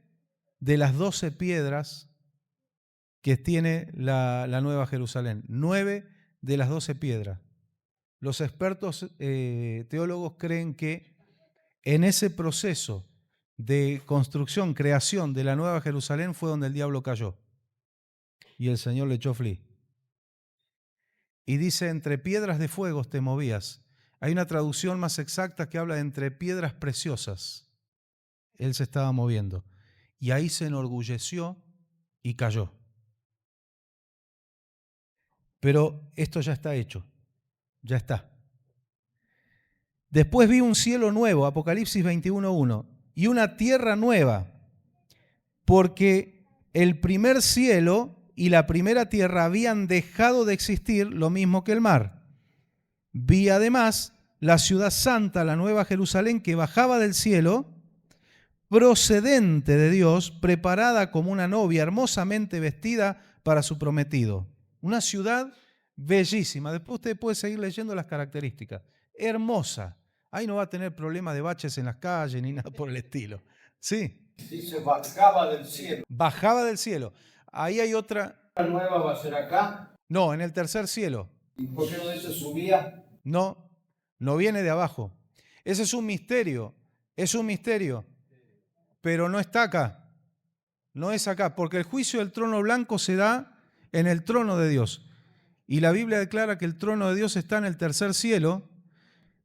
de las 12 piedras que tiene la Nueva Jerusalén. 9 de las 12 piedras. Los expertos teólogos creen que en ese proceso de construcción, creación de la Nueva Jerusalén fue donde el diablo cayó y el Señor le echó fli. Y dice, entre piedras de fuego te movías. Hay una traducción más exacta que habla de entre piedras preciosas. Él se estaba moviendo. Y ahí se enorgulleció y cayó. Pero esto ya está hecho. Ya está. Después vi un cielo nuevo, Apocalipsis 21:1, y una tierra nueva, porque el primer cielo y la primera tierra habían dejado de existir, lo mismo que el mar. Vi además la ciudad santa, la Nueva Jerusalén, que bajaba del cielo, procedente de Dios, preparada como una novia, hermosamente vestida para su prometido. Una ciudad bellísima. Después usted puede seguir leyendo las características. Hermosa. Ahí no va a tener problemas de baches en las calles ni nada por el estilo. Sí. Dice, bajaba del cielo. Bajaba del cielo. Ahí hay otra. ¿La nueva va a ser acá? No, en el tercer cielo. ¿Y por qué no dice subía? No, no viene de abajo. Ese es un misterio. Es un misterio. Pero no está acá. No es acá. Porque el juicio del trono blanco se da en el trono de Dios. Y la Biblia declara que el trono de Dios está en el tercer cielo,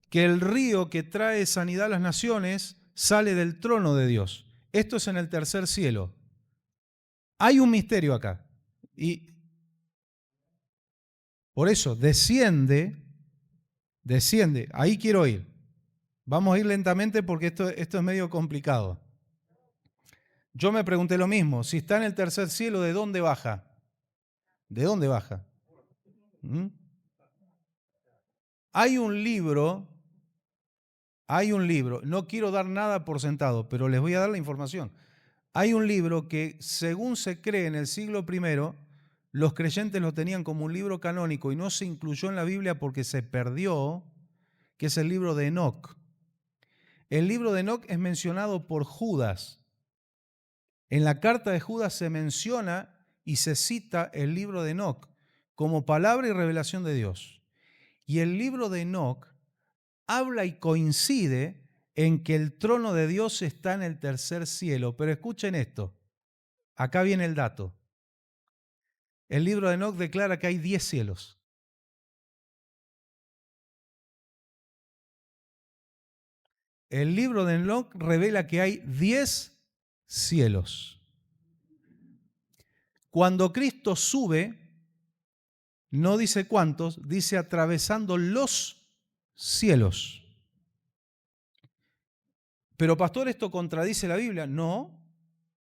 que el río que trae sanidad a las naciones sale del trono de Dios. Esto es en el tercer cielo. Hay un misterio acá. Y por eso desciende. Ahí quiero ir. Vamos a ir lentamente porque esto es medio complicado. Yo me pregunté lo mismo. Si está en el tercer cielo, ¿de dónde baja? ¿De dónde baja? Hay un libro, no quiero dar nada por sentado, pero les voy a dar la información. Hay un libro que, según se cree en el siglo I, los creyentes lo tenían como un libro canónico y no se incluyó en la Biblia porque se perdió, que es el libro de Enoc. El libro de Enoc es mencionado por Judas. En la carta de Judas se menciona y se cita el libro de Enoc como palabra y revelación de Dios. Y el libro de Enoc habla y coincide en que el trono de Dios está en el tercer cielo. Pero escuchen esto, acá viene el dato. El libro de Enoc declara que hay 10 cielos. El libro de Enoc revela que hay 10 cielos. Cuando Cristo sube, no dice cuántos, dice atravesando los cielos. Pero pastor, ¿esto contradice la Biblia? No,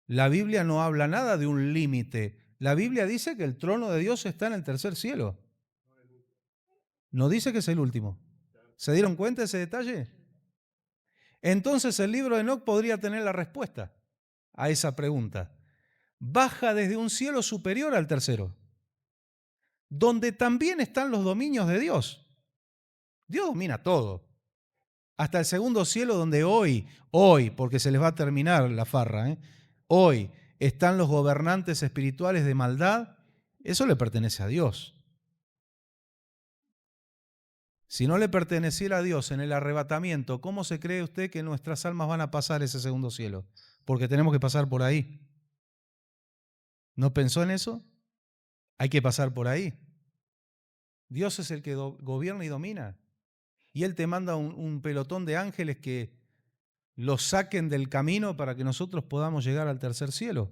la Biblia no habla nada de un límite. La Biblia dice que el trono de Dios está en el tercer cielo. No dice que es el último. ¿Se dieron cuenta de ese detalle? Entonces el libro de Enoc podría tener la respuesta a esa pregunta. Baja desde un cielo superior al tercero, donde también están los dominios de Dios. Dios domina todo. Hasta el segundo cielo donde hoy, porque se les va a terminar la farra, hoy están los gobernantes espirituales de maldad, eso le pertenece a Dios. Si no le perteneciera a Dios en el arrebatamiento, ¿cómo se cree usted que nuestras almas van a pasar ese segundo cielo? Porque tenemos que pasar por ahí. ¿No pensó en eso? Hay que pasar por ahí. Dios es el que gobierna y domina. Y Él te manda un pelotón de ángeles que los saquen del camino para que nosotros podamos llegar al tercer cielo.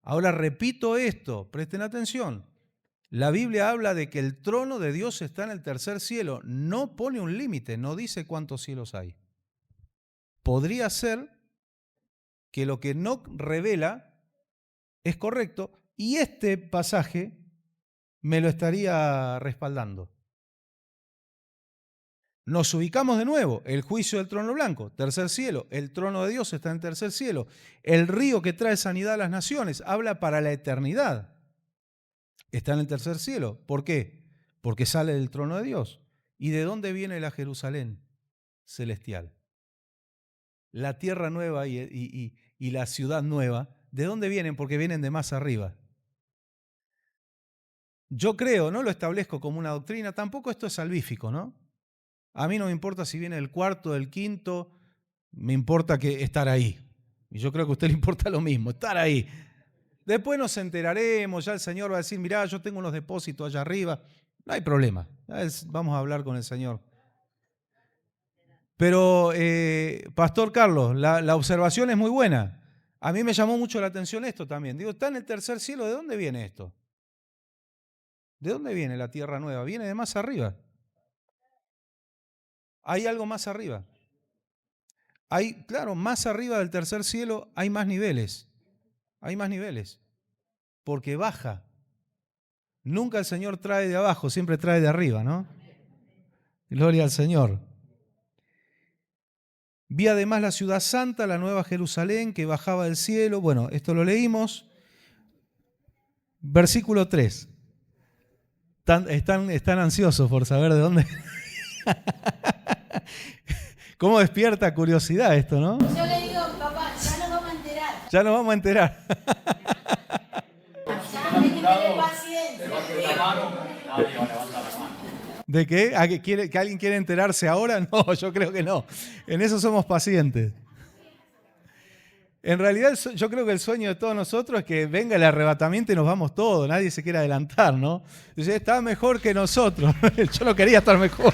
Ahora repito esto, presten atención. La Biblia habla de que el trono de Dios está en el tercer cielo. No pone un límite, no dice cuántos cielos hay. Podría ser que lo que no revela es correcto y este pasaje me lo estaría respaldando. Nos ubicamos de nuevo, el juicio del trono blanco, tercer cielo, el trono de Dios está en el tercer cielo, el río que trae sanidad a las naciones, habla para la eternidad, está en el tercer cielo. ¿Por qué? Porque sale del trono de Dios. ¿Y de dónde viene la Jerusalén celestial? La tierra nueva y la ciudad nueva, ¿de dónde vienen? Porque vienen de más arriba. Yo creo, no lo establezco como una doctrina, tampoco esto es salvífico, ¿no? A mí no me importa si viene el cuarto, del quinto, me importa que estar ahí. Y yo creo que a usted le importa lo mismo, estar ahí. Después nos enteraremos, ya el Señor va a decir, mirá, yo tengo unos depósitos allá arriba. No hay problema, vamos a hablar con el Señor. Pero, Pastor Carlos, la observación es muy buena. A mí me llamó mucho la atención esto también. Digo, está en el tercer cielo, ¿de dónde viene esto? ¿De dónde viene la tierra nueva? Viene de más arriba. Hay algo más arriba. Hay, claro, más arriba del tercer cielo hay más niveles. Hay más niveles. Porque baja. Nunca el Señor trae de abajo, siempre trae de arriba, ¿no? Gloria al Señor. Vi además la ciudad santa, la nueva Jerusalén, que bajaba del cielo. Bueno, esto lo leímos. Versículo 3. Están ansiosos por saber de dónde. ¿Cómo despierta curiosidad esto, no? Yo le digo, papá, ya nos vamos a enterar. Ya nos vamos a enterar. Ya hay que tener paciencia. ¿De qué? ¿Que alguien quiere enterarse ahora? No, yo creo que no. En eso somos pacientes. En realidad yo creo que el sueño de todos nosotros es que venga el arrebatamiento y nos vamos todos. Nadie se quiere adelantar, ¿no? Dice, está mejor que nosotros. Yo no quería estar mejor.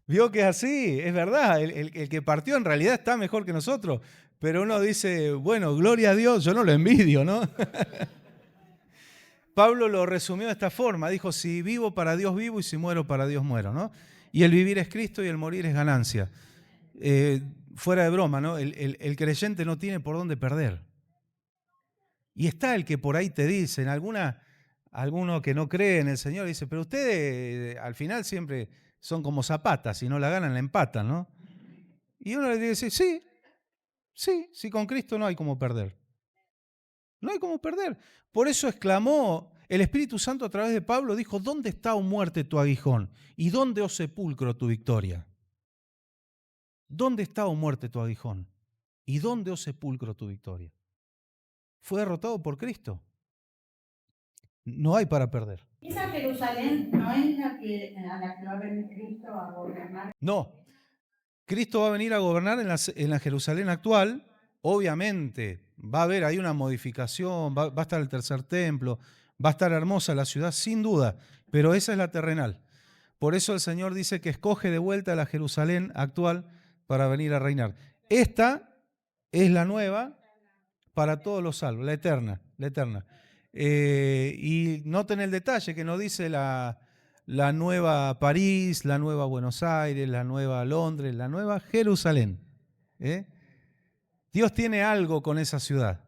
Vio que es así, es verdad. El que partió en realidad está mejor que nosotros. Pero uno dice, bueno, gloria a Dios, yo no lo envidio, ¿no? Pablo lo resumió de esta forma, dijo, si vivo para Dios vivo y si muero para Dios muero, ¿no? Y el vivir es Cristo y el morir es ganancia. Fuera de broma, ¿no? El creyente no tiene por dónde perder. Y está el que por ahí te dicen, alguno que no cree en el Señor, dice, pero ustedes al final siempre son como zapatas, si no la ganan la empatan, ¿no? Y uno le dice, sí, con Cristo no hay como perder. No hay como perder. Por eso exclamó el Espíritu Santo a través de Pablo, dijo, ¿dónde está, oh muerte, tu aguijón? ¿Y dónde, oh sepulcro, tu victoria? ¿Dónde está, oh muerte, tu aguijón? ¿Y dónde, oh sepulcro, tu victoria? Fue derrotado por Cristo. No hay para perder. Esa Jerusalén no es a la que va a venir Cristo a gobernar. No. Cristo va a venir a gobernar en la Jerusalén actual. Obviamente, va a haber ahí una modificación, va a estar el tercer templo, va a estar hermosa la ciudad, sin duda, pero esa es la terrenal. Por eso el Señor dice que escoge de vuelta la Jerusalén actual para venir a reinar. Esta es la nueva para todos los salvos, la eterna, la eterna. Y noten el detalle que nos dice la nueva París, la nueva Buenos Aires, la nueva Londres, la nueva Jerusalén. Dios tiene algo con esa ciudad.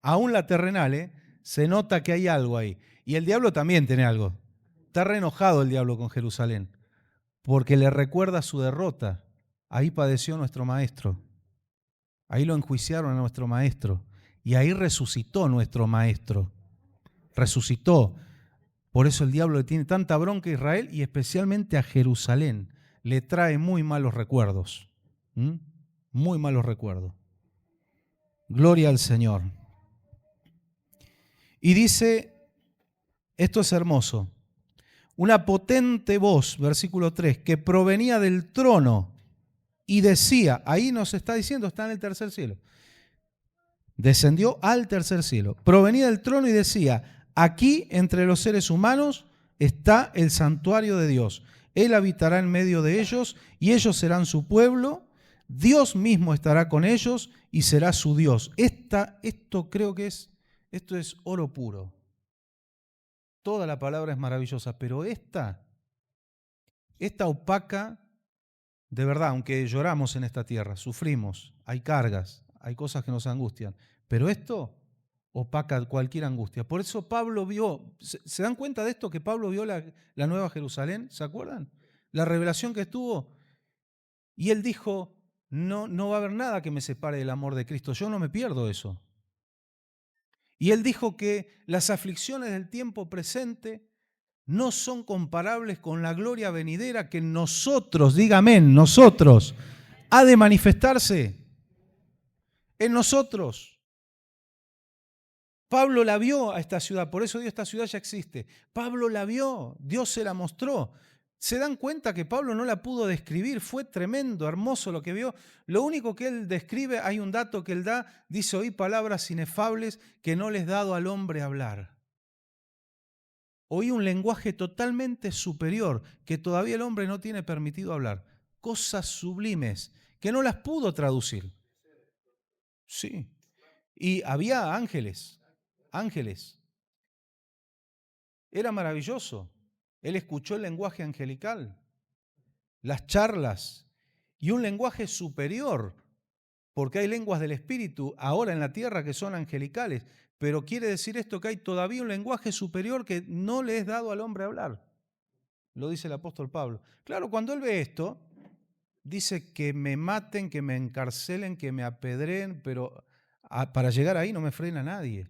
Aún la terrenal, se nota que hay algo ahí. Y el diablo también tiene algo. Está re enojado el diablo con Jerusalén, porque le recuerda su derrota. Ahí padeció nuestro maestro. Ahí lo enjuiciaron a nuestro maestro. Y ahí resucitó nuestro maestro. Resucitó. Por eso el diablo le tiene tanta bronca a Israel y especialmente a Jerusalén. Le trae muy malos recuerdos. Muy malos recuerdos. Gloria al Señor. Y dice, esto es hermoso, una potente voz, versículo 3, que provenía del trono y decía, ahí nos está diciendo, está en el tercer cielo, descendió al tercer cielo, provenía del trono y decía, aquí entre los seres humanos está el santuario de Dios. Él habitará en medio de ellos y ellos serán su pueblo. Dios mismo estará con ellos y será su Dios. Esto creo que esto es oro puro. Toda la palabra es maravillosa, pero esta opaca, de verdad, aunque lloramos en esta tierra, sufrimos, hay cargas, hay cosas que nos angustian, pero esto opaca cualquier angustia. Por eso Pablo vio, ¿se dan cuenta de esto? Que Pablo vio la Nueva Jerusalén, ¿se acuerdan? La revelación que estuvo. Y él dijo, no va a haber nada que me separe del amor de Cristo, yo no me pierdo eso. Y él dijo que las aflicciones del tiempo presente no son comparables con la gloria venidera que en nosotros, diga amén, nosotros, ha de manifestarse en nosotros. Pablo la vio a esta ciudad, por eso esta ciudad ya existe. Pablo la vio, Dios se la mostró. ¿Se dan cuenta que Pablo no la pudo describir? Fue tremendo, hermoso lo que vio. Lo único que él describe, hay un dato que él da, dice, oí palabras inefables que no les he dado al hombre hablar. Oí un lenguaje totalmente superior que todavía el hombre no tiene permitido hablar. Cosas sublimes que no las pudo traducir. Sí. Y había ángeles. Era maravilloso. Él escuchó el lenguaje angelical, las charlas y un lenguaje superior, porque hay lenguas del Espíritu ahora en la tierra que son angelicales, pero quiere decir esto que hay todavía un lenguaje superior que no le es dado al hombre hablar. Lo dice el apóstol Pablo. Claro, cuando él ve esto, dice que me maten, que me encarcelen, que me apedreen, pero para llegar ahí no me frena nadie.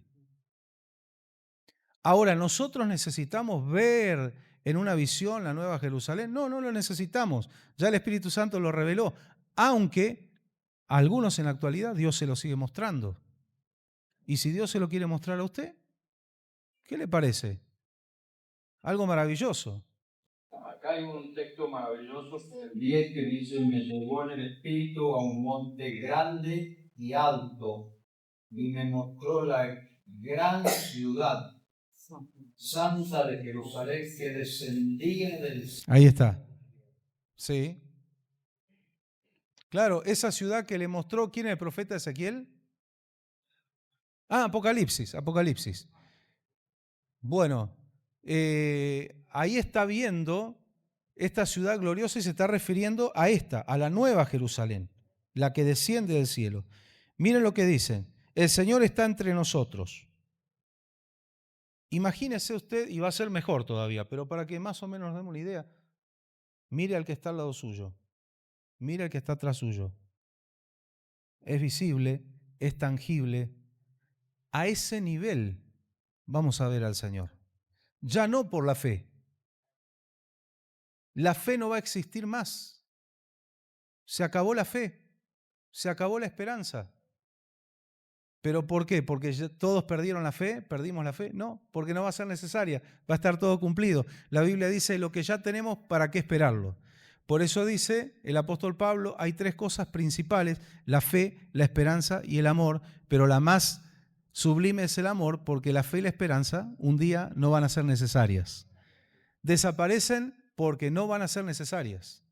Ahora, ¿nosotros necesitamos ver en una visión la Nueva Jerusalén? No, no lo necesitamos. Ya el Espíritu Santo lo reveló, aunque a algunos en la actualidad Dios se lo sigue mostrando. Y si Dios se lo quiere mostrar a usted, ¿qué le parece? Algo maravilloso. Acá hay un texto maravilloso, el 10, que dice, me llevó en el espíritu a un monte grande y alto y me mostró la gran ciudad santa de Jerusalén que descendía del cielo. Ahí está. Sí. Claro, esa ciudad que le mostró, ¿quién es el profeta Ezequiel? Apocalipsis. Bueno, ahí está viendo esta ciudad gloriosa y se está refiriendo a la nueva Jerusalén, la que desciende del cielo. Miren lo que dicen, el Señor está entre nosotros. Imagínese usted, y va a ser mejor todavía, pero para que más o menos nos demos una idea, mire al que está al lado suyo, mire al que está atrás suyo. Es visible, es tangible. A ese nivel vamos a ver al Señor. Ya no por la fe. La fe no va a existir más. Se acabó la fe, se acabó la esperanza. ¿Pero por qué? ¿Porque todos perdieron la fe? ¿Perdimos la fe? No, porque no va a ser necesaria, va a estar todo cumplido. La Biblia dice, lo que ya tenemos, ¿para qué esperarlo? Por eso dice el apóstol Pablo, hay 3 cosas principales, la fe, la esperanza y el amor, pero la más sublime es el amor, porque la fe y la esperanza un día no van a ser necesarias. Desaparecen porque no van a ser necesarias.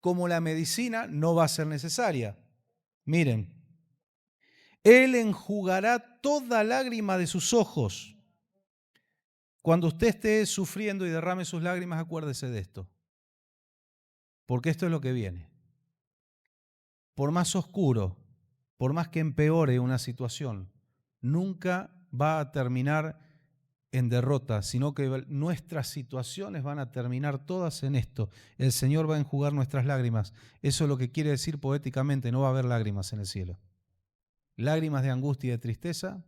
Como la medicina no va a ser necesaria. Miren, Él enjugará toda lágrima de sus ojos. Cuando usted esté sufriendo y derrame sus lágrimas, acuérdese de esto. Porque esto es lo que viene. Por más oscuro, por más que empeore una situación, nunca va a terminar en derrota, sino que nuestras situaciones van a terminar todas en esto. El Señor va a enjugar nuestras lágrimas. Eso es lo que quiere decir poéticamente, no va a haber lágrimas en el cielo. Lágrimas de angustia y de tristeza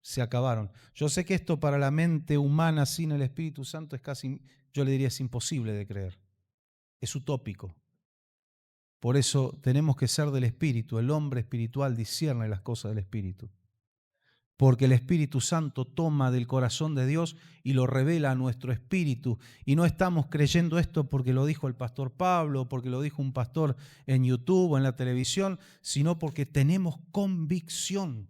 se acabaron. Yo sé que esto para la mente humana sin el Espíritu Santo es casi, yo le diría, es imposible de creer. Es utópico. Por eso tenemos que ser del Espíritu. El hombre espiritual discierne las cosas del Espíritu. Porque el Espíritu Santo toma del corazón de Dios y lo revela a nuestro espíritu. Y no estamos creyendo esto porque lo dijo el pastor Pablo, porque lo dijo un pastor en YouTube o en la televisión, sino porque tenemos convicción.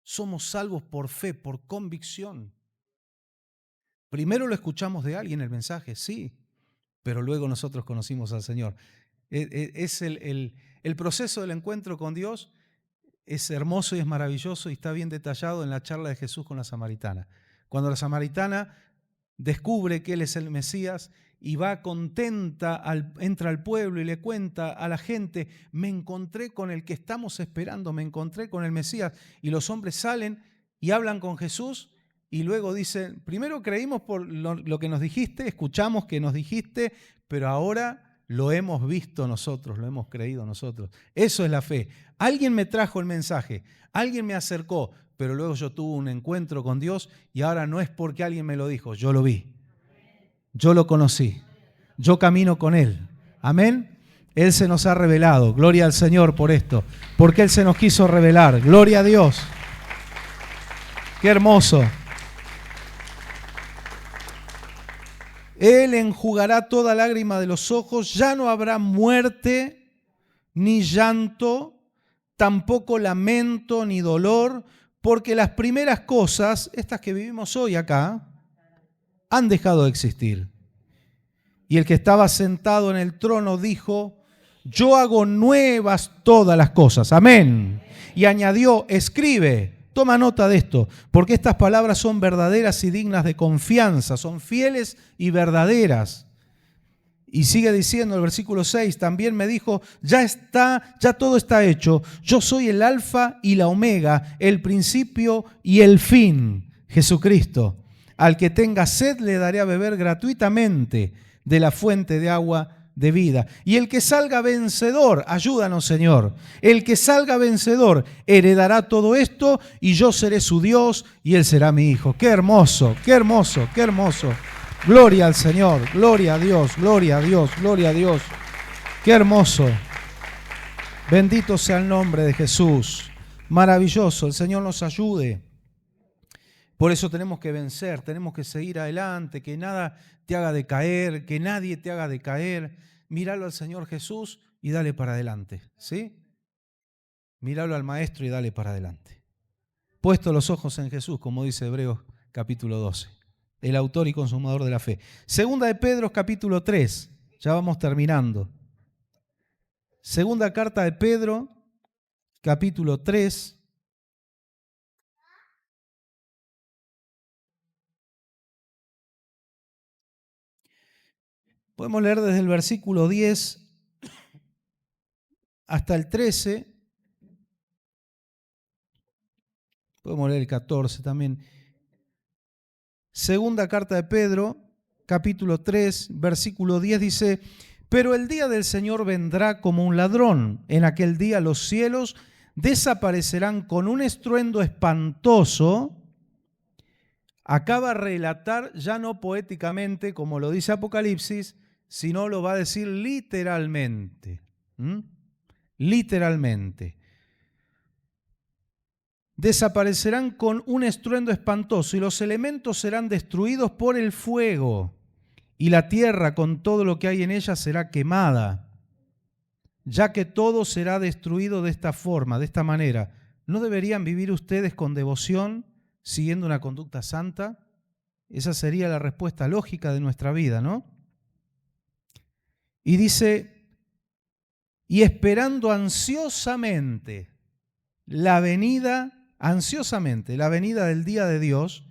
Somos salvos por fe, por convicción. Primero lo escuchamos de alguien el mensaje, sí, pero luego nosotros conocimos al Señor. Es el proceso del encuentro con Dios. Es hermoso y es maravilloso y está bien detallado en la charla de Jesús con la samaritana. Cuando la samaritana descubre que Él es el Mesías y va contenta, entra al pueblo y le cuenta a la gente, me encontré con el que estamos esperando, me encontré con el Mesías. Y los hombres salen y hablan con Jesús y luego dicen, primero creímos por lo que nos dijiste, escuchamos que nos dijiste, pero ahora lo hemos visto nosotros, lo hemos creído nosotros. Eso es la fe. Alguien me trajo el mensaje, alguien me acercó, pero luego yo tuve un encuentro con Dios y ahora no es porque alguien me lo dijo, yo lo vi, yo lo conocí, yo camino con Él. Amén. Él se nos ha revelado. Gloria al Señor por esto, porque Él se nos quiso revelar. Gloria a Dios. Qué hermoso. Él enjugará toda lágrima de los ojos, ya no habrá muerte, ni llanto, tampoco lamento, ni dolor, porque las primeras cosas, estas que vivimos hoy acá, han dejado de existir. Y el que estaba sentado en el trono dijo, yo hago nuevas todas las cosas. Amén. Y añadió, escribe. Toma nota de esto, porque estas palabras son verdaderas y dignas de confianza, son fieles y verdaderas. Y sigue diciendo el versículo 6, también me dijo, ya todo está hecho, yo soy el alfa y la omega, el principio y el fin, Jesucristo. Al que tenga sed le daré a beber gratuitamente de la fuente de agua de vida. Y el que salga vencedor, ayúdanos Señor, el que salga vencedor heredará todo esto y yo seré su Dios y él será mi hijo. Qué hermoso, qué hermoso, qué hermoso. Gloria al Señor, gloria a Dios, gloria a Dios, gloria a Dios. Qué hermoso. Bendito sea el nombre de Jesús. Maravilloso, el Señor nos ayude. Por eso tenemos que vencer, tenemos que seguir adelante, que nada te haga decaer, que nadie te haga decaer. Míralo al Señor Jesús y dale para adelante, ¿sí? Míralo al Maestro y dale para adelante. Puesto los ojos en Jesús, como dice Hebreos capítulo 12, el autor y consumador de la fe. Segunda de Pedro capítulo 3, ya vamos terminando. Segunda carta de Pedro capítulo 3. Podemos leer desde el versículo 10 hasta el 13. Podemos leer el 14 también. Segunda carta de Pedro, capítulo 3, versículo 10 dice, pero el día del Señor vendrá como un ladrón. En aquel día los cielos desaparecerán con un estruendo espantoso. Acaba de relatar, ya no poéticamente, como lo dice Apocalipsis, sino lo va a decir literalmente. Literalmente. desaparecerán con un estruendo espantoso y los elementos serán destruidos por el fuego y la tierra con todo lo que hay en ella será quemada. Ya que todo será destruido de esta forma, de esta manera, ¿no deberían vivir ustedes con devoción, siguiendo una conducta santa? Esa sería la respuesta lógica de nuestra vida, ¿no? Y dice, y esperando ansiosamente la venida del día de Dios,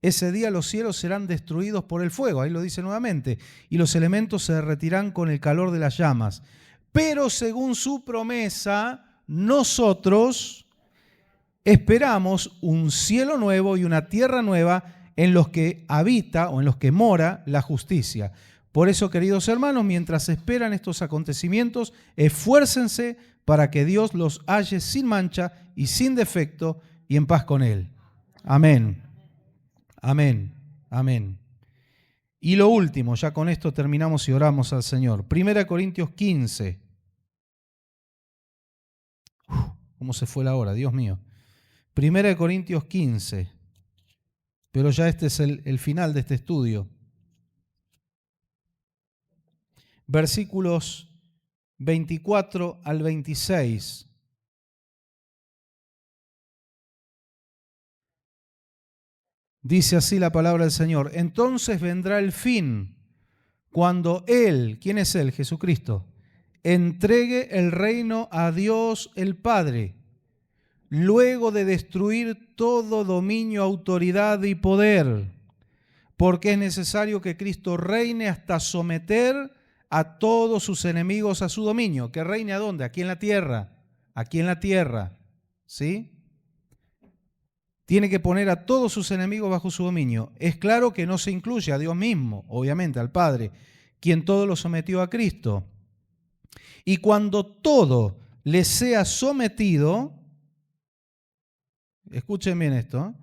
ese día los cielos serán destruidos por el fuego, ahí lo dice nuevamente, y los elementos se derretirán con el calor de las llamas. Pero según su promesa, nosotros esperamos un cielo nuevo y una tierra nueva en los que habita o en los que mora la justicia. Por eso, queridos hermanos, mientras esperan estos acontecimientos, esfuércense para que Dios los halle sin mancha y sin defecto y en paz con Él. Amén. Amén. Amén. Y lo último, ya con esto terminamos y oramos al Señor. 1 Corintios 15. ¿Cómo se fue la hora? Dios mío. 1 Corintios 15. Pero ya este es el final de este estudio. Versículos 24 al 26. Dice así la palabra del Señor. Entonces vendrá el fin, cuando Él, ¿quién es Él? Jesucristo, entregue el reino a Dios el Padre, luego de destruir todo dominio, autoridad y poder, porque es necesario que Cristo reine hasta someter a todos sus enemigos a su dominio. ¿Que reine a dónde? Aquí en la tierra. Aquí en la tierra. ¿Sí? Tiene que poner a todos sus enemigos bajo su dominio. Es claro que no se incluye a Dios mismo, obviamente, al Padre, quien todo lo sometió a Cristo. Y cuando todo le sea sometido, escuchen bien esto,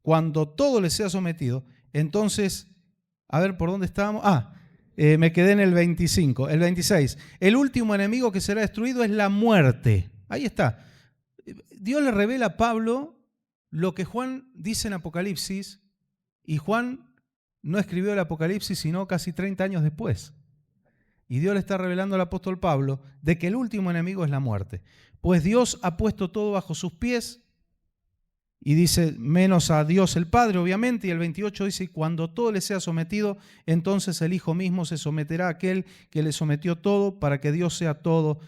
cuando todo le sea sometido, entonces, a ver, ¿por dónde estábamos? Me quedé en el 25, el 26. El último enemigo que será destruido es la muerte. Ahí está. Dios le revela a Pablo lo que Juan dice en Apocalipsis, y Juan no escribió el Apocalipsis sino casi 30 años después. Y Dios le está revelando al apóstol Pablo de que el último enemigo es la muerte. Pues Dios ha puesto todo bajo sus pies, y dice, menos a Dios el Padre, obviamente, y el 28 dice, y cuando todo le sea sometido, entonces el Hijo mismo se someterá a aquel que le sometió todo, para que Dios sea todo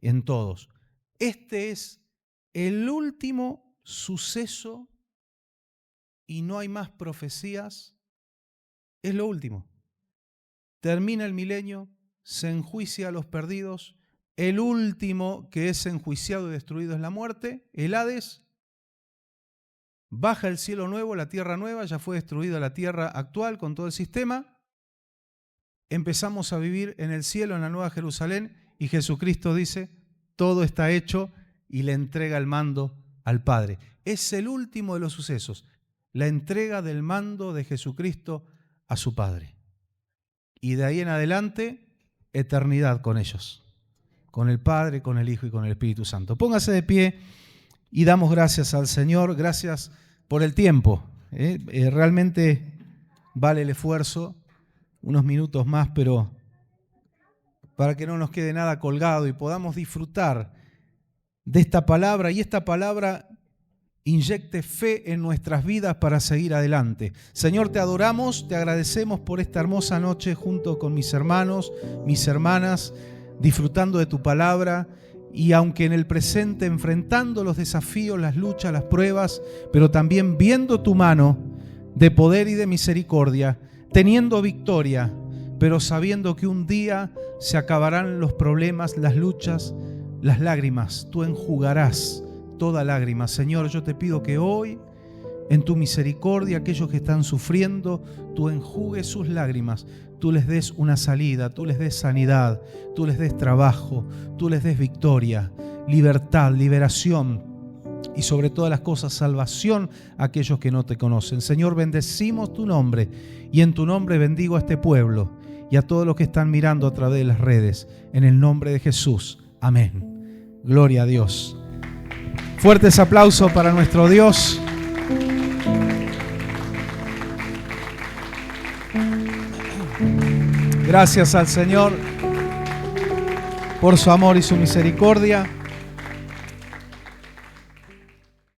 en todos. Este es el último suceso y no hay más profecías. Es lo último. Termina el milenio, se enjuicia a los perdidos. El último que es enjuiciado y destruido es la muerte, el Hades. Baja el cielo nuevo, la tierra nueva, ya fue destruida la tierra actual con todo el sistema. Empezamos a vivir en el cielo, en la Nueva Jerusalén, y Jesucristo dice, todo está hecho, y le entrega el mando al Padre. Es el último de los sucesos, la entrega del mando de Jesucristo a su Padre. Y de ahí en adelante, eternidad con ellos, con el Padre, con el Hijo y con el Espíritu Santo. Póngase de pie y damos gracias al Señor, gracias por el tiempo. Realmente vale el esfuerzo, unos minutos más, pero para que no nos quede nada colgado y podamos disfrutar de esta palabra, y esta palabra inyecte fe en nuestras vidas para seguir adelante. Señor, te adoramos, te agradecemos por esta hermosa noche junto con mis hermanos, mis hermanas, disfrutando de tu palabra. Y aunque en el presente enfrentando los desafíos, las luchas, las pruebas, pero también viendo tu mano de poder y de misericordia, teniendo victoria, pero sabiendo que un día se acabarán los problemas, las luchas, las lágrimas. Tú enjugarás toda lágrima. Señor, yo te pido que hoy, en tu misericordia, aquellos que están sufriendo, tú enjugues sus lágrimas. Tú les des una salida, tú les des sanidad, tú les des trabajo, tú les des victoria, libertad, liberación y sobre todas las cosas salvación a aquellos que no te conocen. Señor, bendecimos tu nombre y en tu nombre bendigo a este pueblo y a todos los que están mirando a través de las redes. En el nombre de Jesús. Amén. Gloria a Dios. Fuertes aplausos para nuestro Dios. Gracias al Señor por su amor y su misericordia.